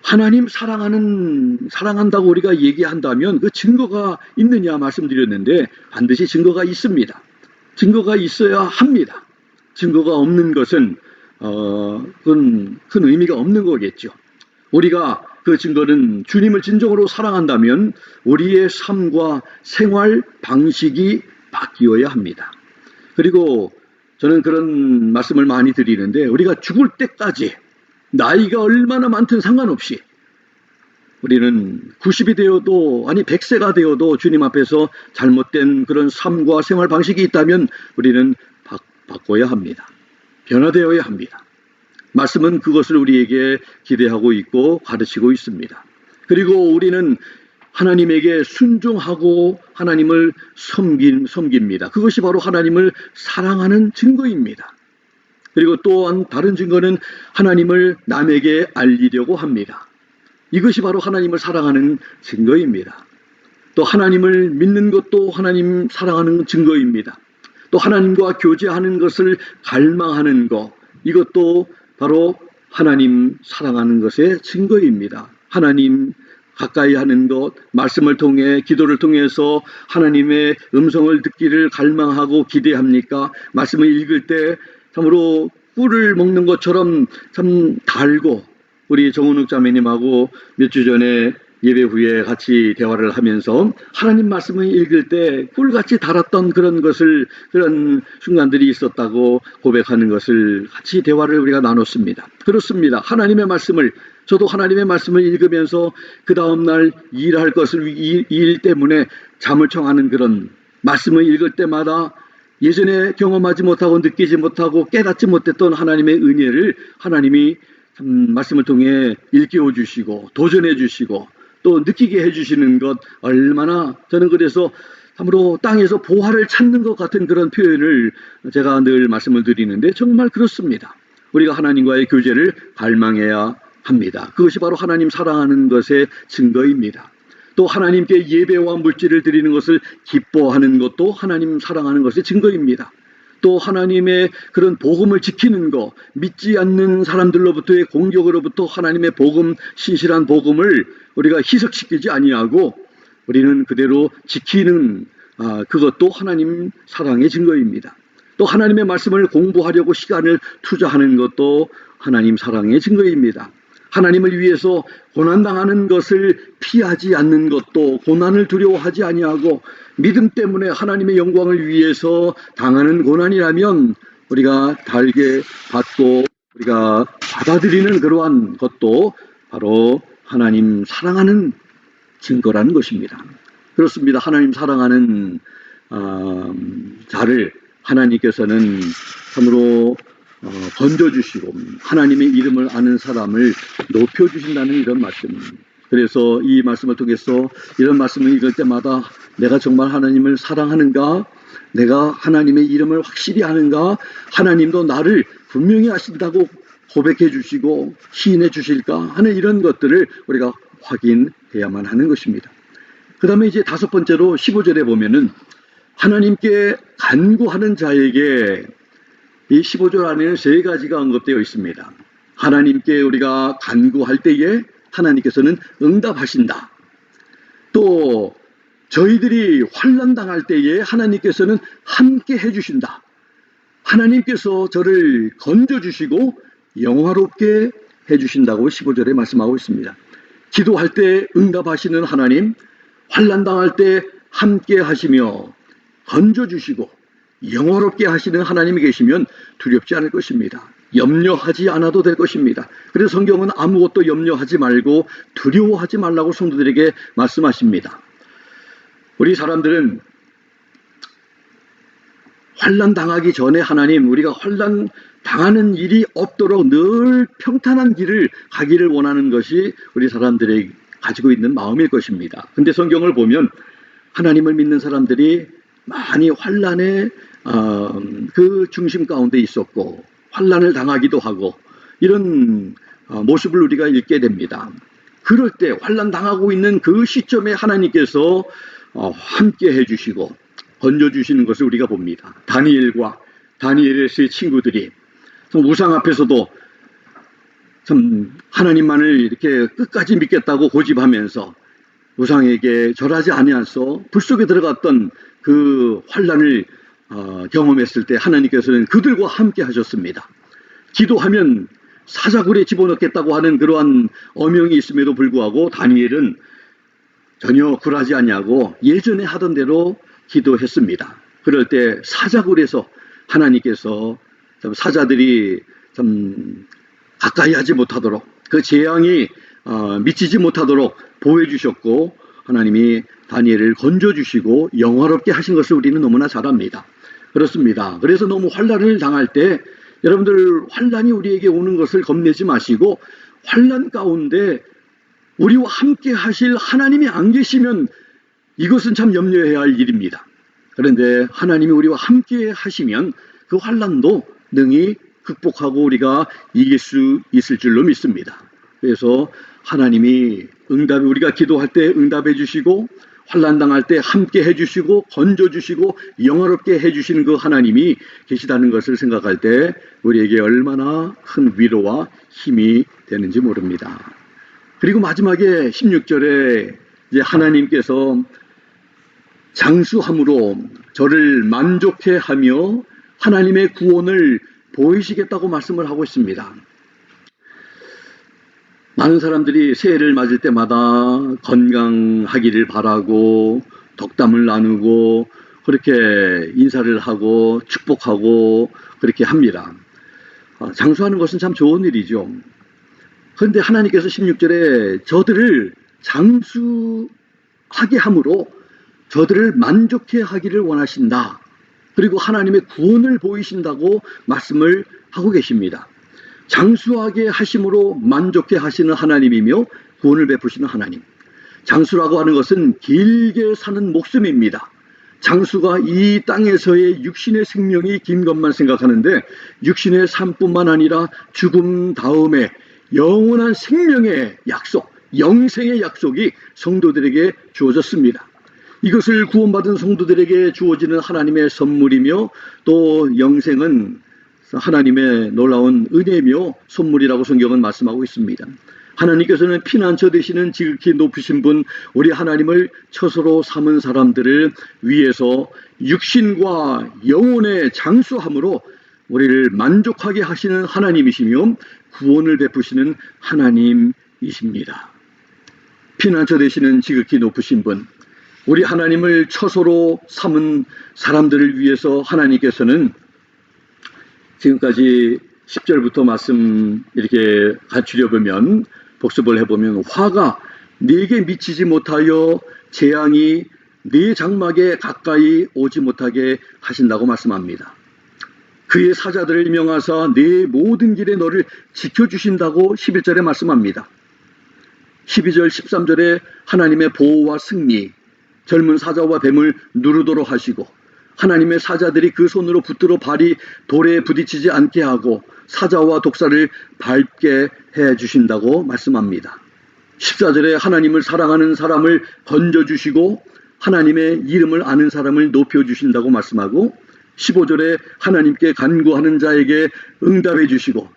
하나님 사랑한다고 우리가 얘기한다면 그 증거가 있느냐 말씀드렸는데 반드시 증거가 있습니다. 증거가 있어야 합니다. 증거가 없는 것은 그건 큰 의미가 없는 거겠죠. 우리가 그 증거는 주님을 진정으로 사랑한다면 우리의 삶과 생활 방식이 바뀌어야 합니다. 그리고 저는 그런 말씀을 많이 드리는데 우리가 죽을 때까지 나이가 얼마나 많든 상관없이 우리는 90이 되어도 아니 100세가 되어도 주님 앞에서 잘못된 그런 삶과 생활 방식이 있다면 우리는 바꿔야 합니다. 변화되어야 합니다. 말씀은 그것을 우리에게 기대하고 있고 가르치고 있습니다. 그리고 우리는 하나님에게 순종하고 하나님을 섬깁니다. 그것이 바로 하나님을 사랑하는 증거입니다. 그리고 또한 다른 증거는 하나님을 남에게 알리려고 합니다. 이것이 바로 하나님을 사랑하는 증거입니다. 또 하나님을 믿는 것도 하나님 사랑하는 증거입니다. 또 하나님과 교제하는 것을 갈망하는 것, 이것도 바로 하나님 사랑하는 것의 증거입니다. 하나님 가까이 하는 것, 말씀을 통해 기도를 통해서 하나님의 음성을 듣기를 갈망하고 기대합니까? 말씀을 읽을 때 참으로 꿀을 먹는 것처럼 참 달고, 우리 정은욱 자매님하고 몇 주 전에 예배 후에 같이 대화를 하면서 하나님 말씀을 읽을 때 꿀같이 달았던 그런 순간들이 있었다고 고백하는 것을 같이 대화를 우리가 나눴습니다. 그렇습니다. 하나님의 말씀을, 저도 하나님의 말씀을 읽으면서 그 다음날 일할 것을 일 때문에 잠을 청하는 그런 말씀을 읽을 때마다 예전에 경험하지 못하고 느끼지 못하고 깨닫지 못했던 하나님의 은혜를 하나님이 말씀을 통해 일깨워 주시고 도전해 주시고 또 느끼게 해주시는 것, 얼마나 저는 그래서 참으로 땅에서 보화를 찾는 것 같은 그런 표현을 제가 늘 말씀을 드리는데 정말 그렇습니다. 우리가 하나님과의 교제를 갈망해야 합니다. 그것이 바로 하나님 사랑하는 것의 증거입니다. 또 하나님께 예배와 물질을 드리는 것을 기뻐하는 것도 하나님 사랑하는 것의 증거입니다. 또 하나님의 그런 복음을 지키는 것, 믿지 않는 사람들로부터의 공격으로부터 하나님의 복음, 신실한 복음을 우리가 희석시키지 아니하고 우리는 그대로 지키는 그것도 하나님 사랑의 증거입니다. 또 하나님의 말씀을 공부하려고 시간을 투자하는 것도 하나님 사랑의 증거입니다. 하나님을 위해서 고난당하는 것을 피하지 않는 것도, 고난을 두려워하지 아니하고 믿음 때문에 하나님의 영광을 위해서 당하는 고난이라면 우리가 달게 받고 우리가 받아들이는 그러한 것도 바로 하나님 사랑하는 증거라는 것입니다. 그렇습니다. 하나님 사랑하는 자를 하나님께서는 참으로 건져주시고 하나님의 이름을 아는 사람을 높여주신다는 이런 말씀입니다. 그래서 이 말씀을 통해서 이런 말씀을 읽을 때마다 내가 정말 하나님을 사랑하는가? 내가 하나님의 이름을 확실히 아는가? 하나님도 나를 분명히 아신다고 고백해 주시고 시인해 주실까? 하는 이런 것들을 우리가 확인해야만 하는 것입니다. 그 다음에 이제 5번째로 15절에 보면은 하나님께 간구하는 자에게 이 15절 안에는 3가지가 언급되어 있습니다. 하나님께 우리가 간구할 때에 하나님께서는 응답하신다. 또 저희들이 환난 당할 때에 하나님께서는 함께 해주신다. 하나님께서 저를 건져주시고 영화롭게 해주신다고 15절에 말씀하고 있습니다. 기도할 때 응답하시는 하나님, 환난 당할 때 함께 하시며 건져주시고 영화롭게 하시는 하나님이 계시면 두렵지 않을 것입니다. 염려하지 않아도 될 것입니다. 그래서 성경은 아무것도 염려하지 말고 두려워하지 말라고 성도들에게 말씀하십니다. 우리 사람들은 환난 당하기 전에 하나님, 우리가 환난 당하는 일이 없도록 늘 평탄한 길을 가기를 원하는 것이 우리 사람들이 가지고 있는 마음일 것입니다. 근데 성경을 보면 하나님을 믿는 사람들이 많이 환난의 그 중심 가운데 있었고 환난을 당하기도 하고 이런 모습을 우리가 읽게 됩니다. 그럴 때 환난 당하고 있는 그 시점에 하나님께서 함께 해주시고 건져주시는 것을 우리가 봅니다. 다니엘과 다니엘의 친구들이 우상 앞에서도 참 하나님만을 이렇게 끝까지 믿겠다고 고집하면서 우상에게 절하지 아니하서 불 속에 들어갔던 그 환난을 경험했을 때 하나님께서는 그들과 함께 하셨습니다. 기도하면 사자굴에 집어넣겠다고 하는 그러한 어명이 있음에도 불구하고 다니엘은 전혀 굴하지 아니하고 예전에 하던 대로 기도했습니다. 그럴 때 사자굴에서 하나님께서 사자들이 좀 가까이 하지 못하도록 그 재앙이 미치지 못하도록 보호해 주셨고 하나님이 다니엘을 건져주시고 영화롭게 하신 것을 우리는 너무나 잘 압니다. 그렇습니다. 그래서 너무 환난을 당할 때 여러분들 환난이 우리에게 오는 것을 겁내지 마시고 환난 가운데 우리와 함께 하실 하나님이 안 계시면 이것은 참 염려해야 할 일입니다. 그런데 하나님이 우리와 함께 하시면 그 환난도 능히 극복하고 우리가 이길 수 있을 줄로 믿습니다. 그래서 하나님이 우리가 기도할 때 응답해 주시고 환난 당할 때 함께 해주시고 건져주시고 영화롭게 해주시는 그 하나님이 계시다는 것을 생각할 때 우리에게 얼마나 큰 위로와 힘이 되는지 모릅니다. 그리고 마지막에 16절에 이제 하나님께서 장수함으로 저를 만족해 하며 하나님의 구원을 보이시겠다고 말씀을 하고 있습니다. 많은 사람들이 새해를 맞을 때마다 건강하기를 바라고 덕담을 나누고 그렇게 인사를 하고 축복하고 그렇게 합니다. 장수하는 것은 참 좋은 일이죠. 그런데 하나님께서 16절에 저들을 장수하게 함으로 저들을 만족해 하기를 원하신다. 그리고 하나님의 구원을 보이신다고 말씀을 하고 계십니다. 장수하게 하심으로 만족해 하시는 하나님이며 구원을 베푸시는 하나님. 장수라고 하는 것은 길게 사는 목숨입니다. 장수가 이 땅에서의 육신의 생명이 긴 것만 생각하는데 육신의 삶뿐만 아니라 죽음 다음에 영원한 생명의 약속, 영생의 약속이 성도들에게 주어졌습니다. 이것을 구원받은 성도들에게 주어지는 하나님의 선물이며 또 영생은 하나님의 놀라운 은혜며 선물이라고 성경은 말씀하고 있습니다. 하나님께서는 피난처 되시는 지극히 높으신 분, 우리 하나님을 처소로 삼은 사람들을 위해서 육신과 영혼의 장수함으로 우리를 만족하게 하시는 하나님이시며 구원을 베푸시는 하나님이십니다. 피난처 되시는 지극히 높으신 분, 우리 하나님을 처소로 삼은 사람들을 위해서 하나님께서는 지금까지 10절부터 말씀 이렇게 갖추려보면 복습을 해보면 화가 네게 미치지 못하여 재앙이 네 장막에 가까이 오지 못하게 하신다고 말씀합니다. 그의 사자들을 명하사 네 모든 길에 너를 지켜주신다고 11절에 말씀합니다. 12절 13절에 하나님의 보호와 승리, 젊은 사자와 뱀을 누르도록 하시고 하나님의 사자들이 그 손으로 붙들어 발이 돌에 부딪히지 않게 하고 사자와 독사를 밟게 해주신다고 말씀합니다. 14절에 하나님을 사랑하는 사람을 건져주시고 하나님의 이름을 아는 사람을 높여주신다고 말씀하고 15절에 하나님께 간구하는 자에게 응답해 주시고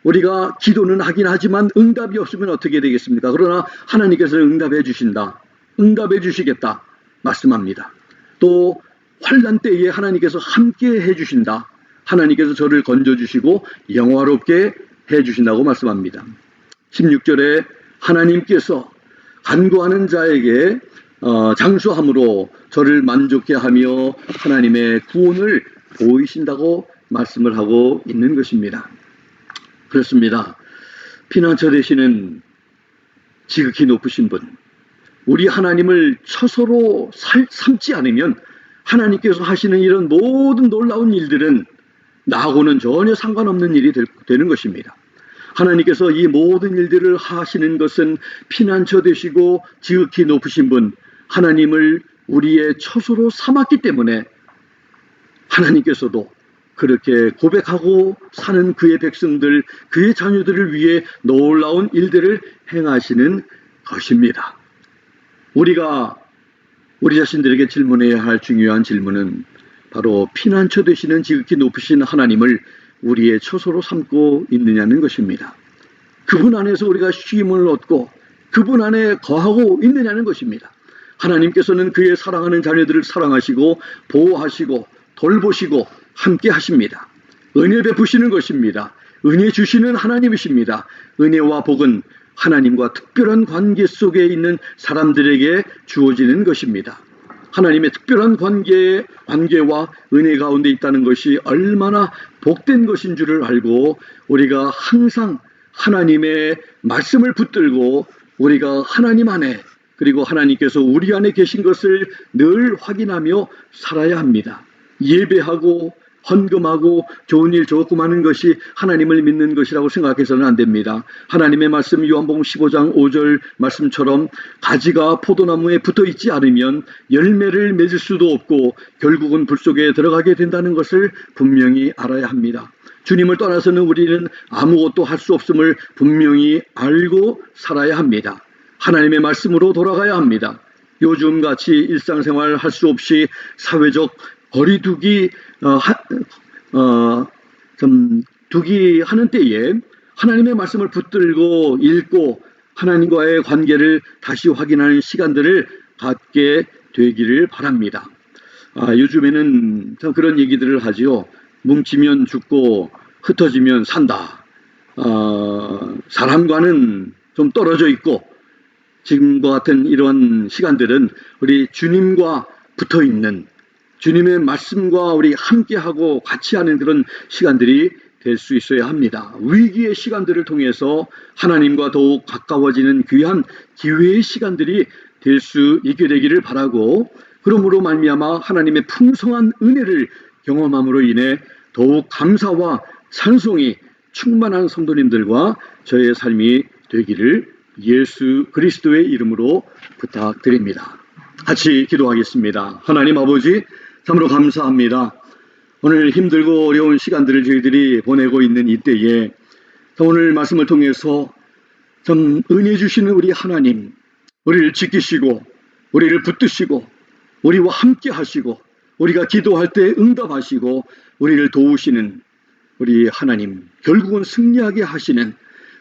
우리가 기도는 하긴 하지만 응답이 없으면 어떻게 되겠습니까? 그러나 하나님께서는 응답해 주신다. 응답해 주시겠다 말씀합니다. 또 환난 때에 하나님께서 함께 해주신다. 하나님께서 저를 건져주시고 영화롭게 해주신다고 말씀합니다. 16절에 하나님께서 간구하는 자에게 장수함으로 저를 만족해 하며 하나님의 구원을 보이신다고 말씀을 하고 있는 것입니다. 그렇습니다. 피난처 되시는 지극히 높으신 분, 우리 하나님을 처소로 삼지 않으면 하나님께서 하시는 이런 모든 놀라운 일들은 나하고는 전혀 상관없는 일이 되는 것입니다. 하나님께서 이 모든 일들을 하시는 것은 피난처 되시고 지극히 높으신 분, 하나님을 우리의 처소로 삼았기 때문에 하나님께서도 그렇게 고백하고 사는 그의 백성들, 그의 자녀들을 위해 놀라운 일들을 행하시는 것입니다. 우리가 우리 자신들에게 질문해야 할 중요한 질문은 바로 피난처 되시는 지극히 높으신 하나님을 우리의 처소로 삼고 있느냐는 것입니다. 그분 안에서 우리가 쉼을 얻고 그분 안에 거하고 있느냐는 것입니다. 하나님께서는 그의 사랑하는 자녀들을 사랑하시고 보호하시고 돌보시고 함께 하십니다. 은혜 베푸시는 것입니다. 은혜 주시는 하나님이십니다. 은혜와 복은 하나님과 특별한 관계 속에 있는 사람들에게 주어지는 것입니다. 하나님의 특별한 관계와 은혜 가운데 있다는 것이 얼마나 복된 것인 줄을 알고 우리가 항상 하나님의 말씀을 붙들고 우리가 하나님 안에 그리고 하나님께서 우리 안에 계신 것을 늘 확인하며 살아야 합니다. 예배하고 헌금하고 좋은 일 좋고 많은 것이 하나님을 믿는 것이라고 생각해서는 안 됩니다. 하나님의 말씀 요한복음 15장 5절 말씀처럼 가지가 포도나무에 붙어 있지 않으면 열매를 맺을 수도 없고 결국은 불 속에 들어가게 된다는 것을 분명히 알아야 합니다. 주님을 떠나서는 우리는 아무것도 할 수 없음을 분명히 알고 살아야 합니다. 하나님의 말씀으로 돌아가야 합니다. 요즘같이 일상생활 할 수 없이 사회적 거리두기 두기 하는 때에 하나님의 말씀을 붙들고 읽고 하나님과의 관계를 다시 확인하는 시간들을 갖게 되기를 바랍니다. 요즘에는 그런 얘기들을 하지요. 뭉치면 죽고 흩어지면 산다. 사람과는 좀 떨어져 있고 지금과 같은 이런 시간들은 우리 주님과 붙어 있는 주님의 말씀과 우리 함께하고 같이 하는 그런 시간들이 될 수 있어야 합니다. 위기의 시간들을 통해서 하나님과 더욱 가까워지는 귀한 기회의 시간들이 될 수 있게 되기를 바라고 그러므로 말미암아 하나님의 풍성한 은혜를 경험함으로 인해 더욱 감사와 찬송이 충만한 성도님들과 저의 삶이 되기를 예수 그리스도의 이름으로 부탁드립니다. 같이 기도하겠습니다. 하나님 아버지 참으로 감사합니다. 오늘 힘들고 어려운 시간들을 저희들이 보내고 있는 이때에 오늘 말씀을 통해서 참 은혜 주시는 우리 하나님, 우리를 지키시고 우리를 붙드시고 우리와 함께 하시고 우리가 기도할 때 응답하시고 우리를 도우시는 우리 하나님, 결국은 승리하게 하시는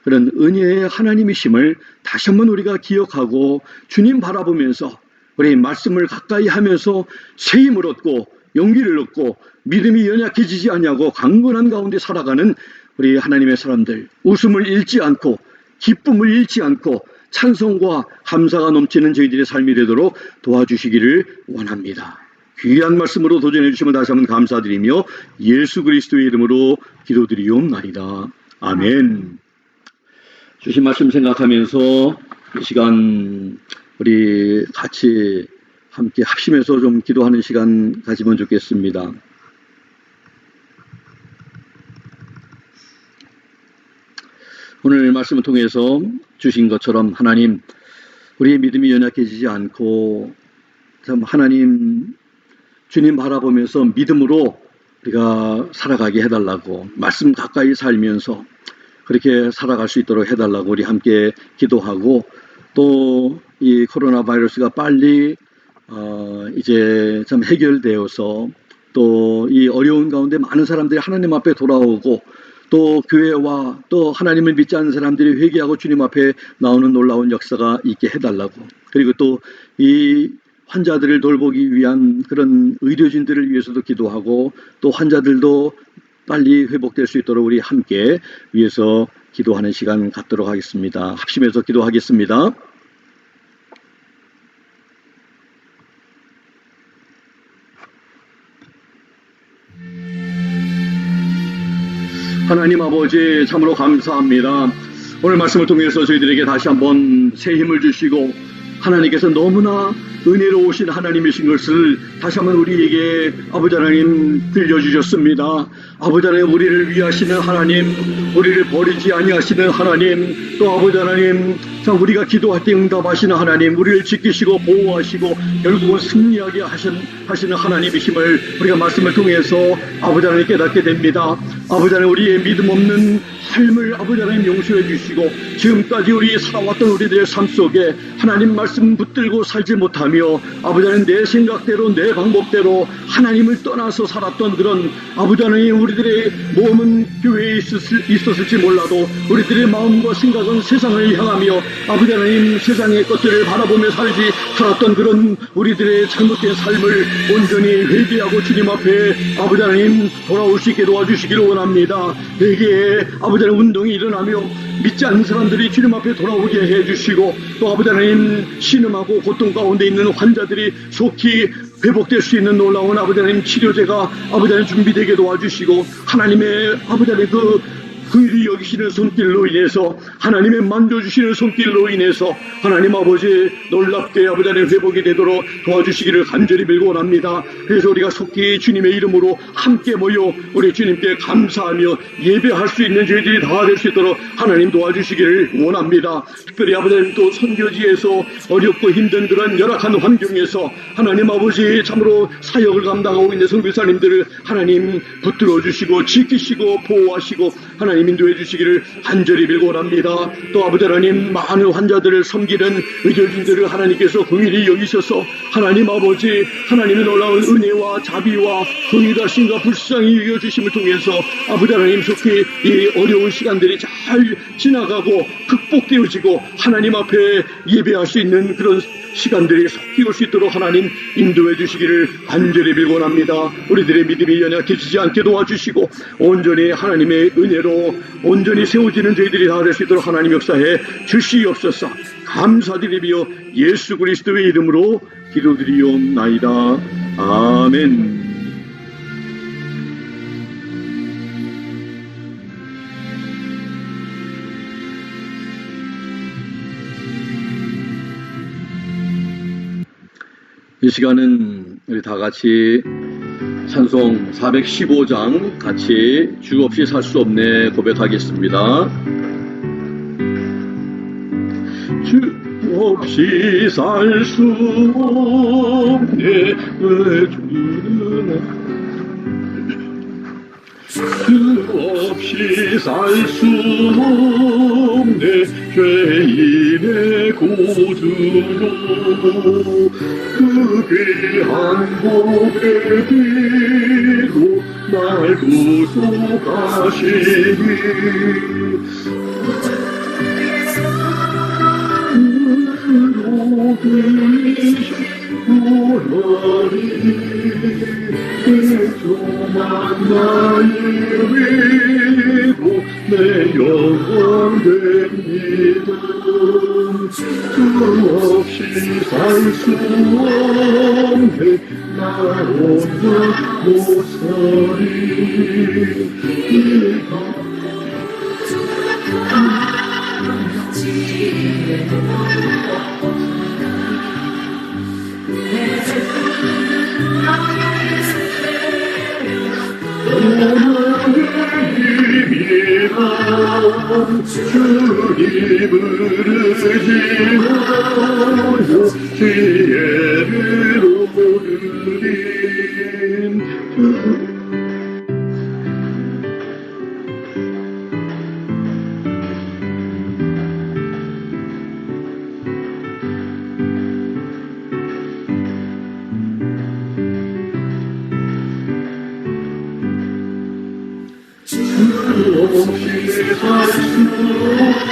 그런 은혜의 하나님이심을 다시 한번 우리가 기억하고 주님 바라보면서 우리 말씀을 가까이 하면서 새 힘을 얻고 용기를 얻고 믿음이 연약해지지 않냐고 강건한 가운데 살아가는 우리 하나님의 사람들, 웃음을 잃지 않고 기쁨을 잃지 않고 찬송과 감사가 넘치는 저희들의 삶이 되도록 도와주시기를 원합니다. 귀한 말씀으로 도전해 주시면 다시 한번 감사드리며 예수 그리스도의 이름으로 기도드리옵나이다. 아멘. 주신 말씀 생각하면서 이 시간 우리 같이 함께 합심해서 좀 기도하는 시간 가지면 좋겠습니다. 오늘 말씀을 통해서 주신 것처럼 하나님, 우리의 믿음이 연약해지지 않고 참 하나님 주님 바라보면서 믿음으로 우리가 살아가게 해달라고, 말씀 가까이 살면서 그렇게 살아갈 수 있도록 해달라고 우리 함께 기도하고, 또 이 코로나 바이러스가 빨리 이제 좀 해결되어서 또 이 어려운 가운데 많은 사람들이 하나님 앞에 돌아오고 또 교회와 또 하나님을 믿지 않는 사람들이 회개하고 주님 앞에 나오는 놀라운 역사가 있게 해달라고, 그리고 또 이 환자들을 돌보기 위한 그런 의료진들을 위해서도 기도하고 또 환자들도 빨리 회복될 수 있도록 우리 함께 위해서 기도하는 시간 갖도록 하겠습니다. 합심해서 기도하겠습니다. 하나님 아버지 참으로 감사합니다. 오늘 말씀을 통해서 저희들에게 다시 한번 새 힘을 주시고 하나님께서 너무나 은혜로우신 하나님이신 것을 다시 한번 우리에게 아버지 하나님 들려주셨습니다. 아버지 하나님, 우리를 위하시는 하나님, 우리를 버리지 아니하시는 하나님, 또 아버지 하나님, 참 우리가 기도할 때 응답하시는 하나님, 우리를 지키시고 보호하시고 결국은 승리하게 하시는 하나님이심을 우리가 말씀을 통해서 아버지 하나님 깨닫게 됩니다. 아버지 하나님, 우리의 믿음 없는 삶을 아버지 하나님 용서해 주시고 지금까지 우리 살아왔던 우리들의 삶 속에 하나님 말씀 붙들고 살지 못하며 아버지 하나님 내 생각대로 내 방법대로 하나님을 떠나서 살았던 그런 아버지 하나님, 우리들의 몸은 교회에 있었을지 몰라도 우리들의 마음과 생각은 세상을 향하며 아버지 하나님 세상의 것들을 바라보며 살았던 그런 우리들의 잘못된 삶을 온전히 회개하고 주님 앞에 아버지 하나님 돌아올 수 있게 도와주시기를 원합니다. 회개에 아버지 하나님 운동이 일어나며 믿지 않는 사람들이 주님 앞에 돌아오게 해주시고 또 아버지 하나님 신음하고 고통 가운데 있는 환자들이 속히 회복될 수 있는 놀라운 아버지 하나님 치료제가 아버지 하나님 준비되게 도와주시고 하나님의 아버지 하나님 긍휼히 여기시는 손길로 인해서 하나님의 만져주시는 손길로 인해서 하나님 아버지 놀랍게 아버지 하나님 회복이 되도록 도와주시기를 간절히 빌고 원합니다. 그래서 우리가 속히 주님의 이름으로 함께 모여 우리 주님께 감사하며 예배할 수 있는 저희들이 다 될 수 있도록 하나님 도와주시기를 원합니다. 특별히 아버지 하나님 또 선교지에서 어렵고 힘든 그런 열악한 환경에서 하나님 아버지 참으로 사역을 감당하고 있는 선교사님들을 하나님 붙들어 주시고 지키시고 보호하시고 하나님 인도해 주시기를 간절히 빌고 원합니다. 또 아버지 하나님 많은 환자들을 섬기는 의료진들을 하나님께서 긍휼히 여기셔서 하나님 아버지 하나님의 놀라운 은혜와 자비와 긍휼하심과 불쌍히 여겨주심을 통해서 아버지 하나님 속히 이 어려운 시간들이 잘 지나가고 극복되어지고 하나님 앞에 예배할 수 있는 그런 시간들이 속히 올 수 있도록 하나님 인도해 주시기를 간절히 빌고 원합니다. 우리들의 믿음이 연약해지지 않게 도와주시고 온전히 하나님의 은혜로 온전히 세워지는 저희들이 다 될 수 있도록 하나님 역사해 주시옵소서. 감사드리며 예수 그리스도의 이름으로 기도드리옵나이다. 아멘. 이 시간은 우리 다 같이 찬송 415장 같이 주 없이 살 수 없네 고백하겠습니다. 주 없이 살 수 없네 왜 주는 주 없이 살 수 없네 죄인의 구주로 그 귀한 고백으로 날 구속하시니 조만 나의 위로 내 영원된 믿음 주 없이 살 수 없네 나 혼자 못 살이 주님을 의지하여 지혜를 오르린 없이 살 수 없네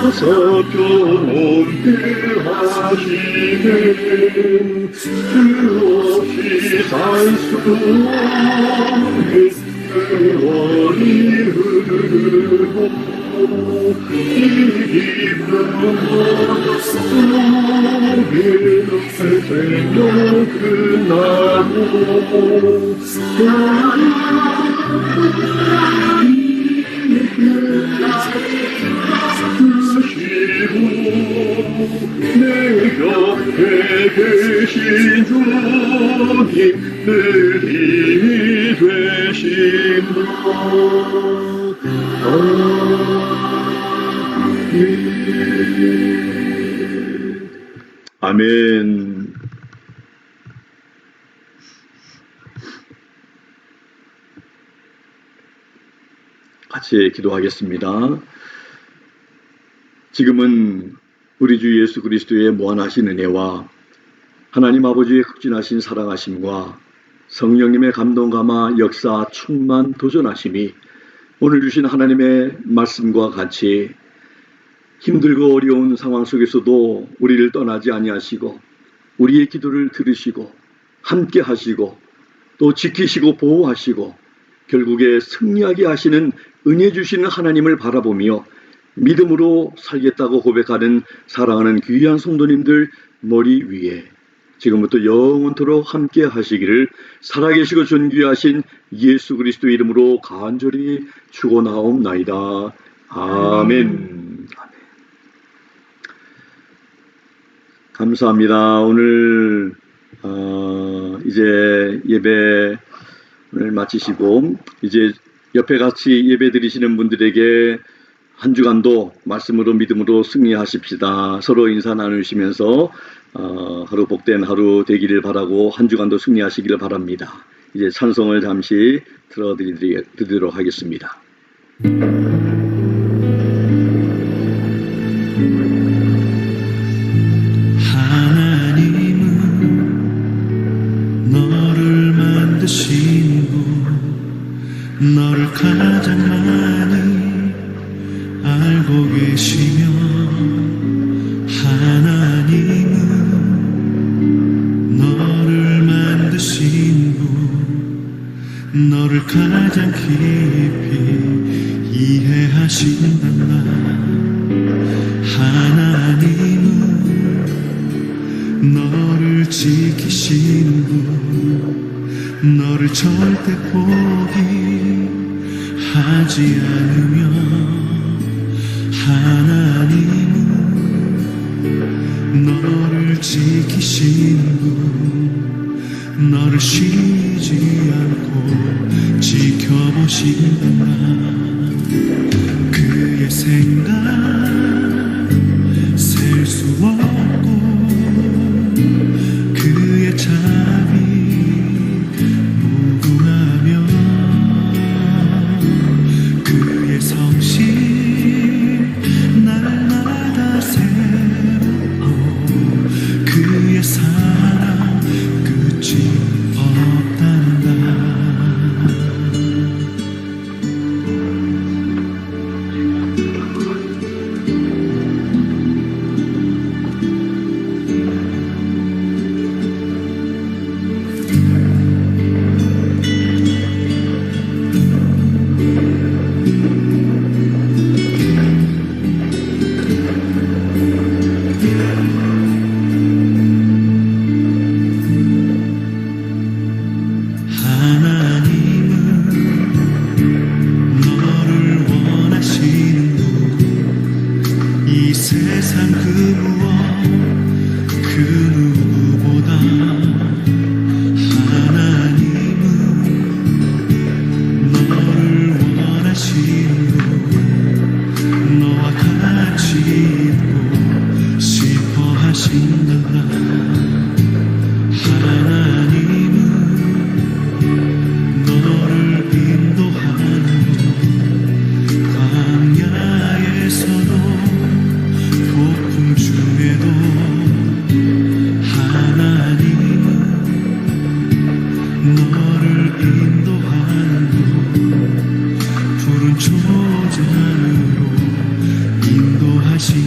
사병 옮겨하시네 주 없이 살 수 없는 세월이 흐르고 이 기쁨 속에 생명 끝나고 내 옆에 계신 주님 내 힘이 되신다. 아멘. 같이 기도하겠습니다. 지금은 우리 주 예수 그리스도의 무한하신 은혜와 하나님 아버지의 극진하신 사랑하심과 성령님의 감동 감화 역사 충만 도전하심이 오늘 주신 하나님의 말씀과 같이 힘들고 어려운 상황 속에서도 우리를 떠나지 아니하시고 우리의 기도를 들으시고 함께 하시고 또 지키시고 보호하시고 결국에 승리하게 하시는 은혜 주시는 하나님을 바라보며 믿음으로 살겠다고 고백하는 사랑하는 귀한 성도님들 머리 위에 지금부터 영원토록 함께 하시기를 살아계시고 존귀하신 예수 그리스도 이름으로 간절히 축원하옵나이다. 아멘. 감사합니다. 오늘 이제 예배를 마치시고 이제 옆에 같이 예배 드리시는 분들에게 한 주간도 말씀으로 믿음으로 승리하십시다. 서로 인사 나누시면서 하루 복된 하루 되기를 바라고 한 주간도 승리하시기를 바랍니다. 이제 찬송을 잠시 들어드리도록 하겠습니다. 하나님은 너를 만드신 분, 너를 가장 많이 알고 계시며 하나님은 너를 만드신 분, 너를 가장 깊이 이해하신단다. 하나님은 너를 지키신 분, 너를 절대 포기하지 않으며 하나님은 너를 지키신 분, 너를 쉬지 않고 지켜보신다. 그의 생각 셀 수 없고 그의 자비 무궁하며 그의 성실 날마다 새롭고 그의 사랑 끝이 없단다. 푸른 초장으로 인도하시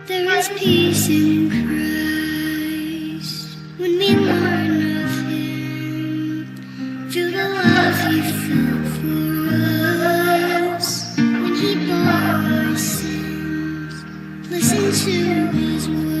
There is peace in Christ when we learn of Him. Feel the love He felt for us when He bore our sins. Listen to His word.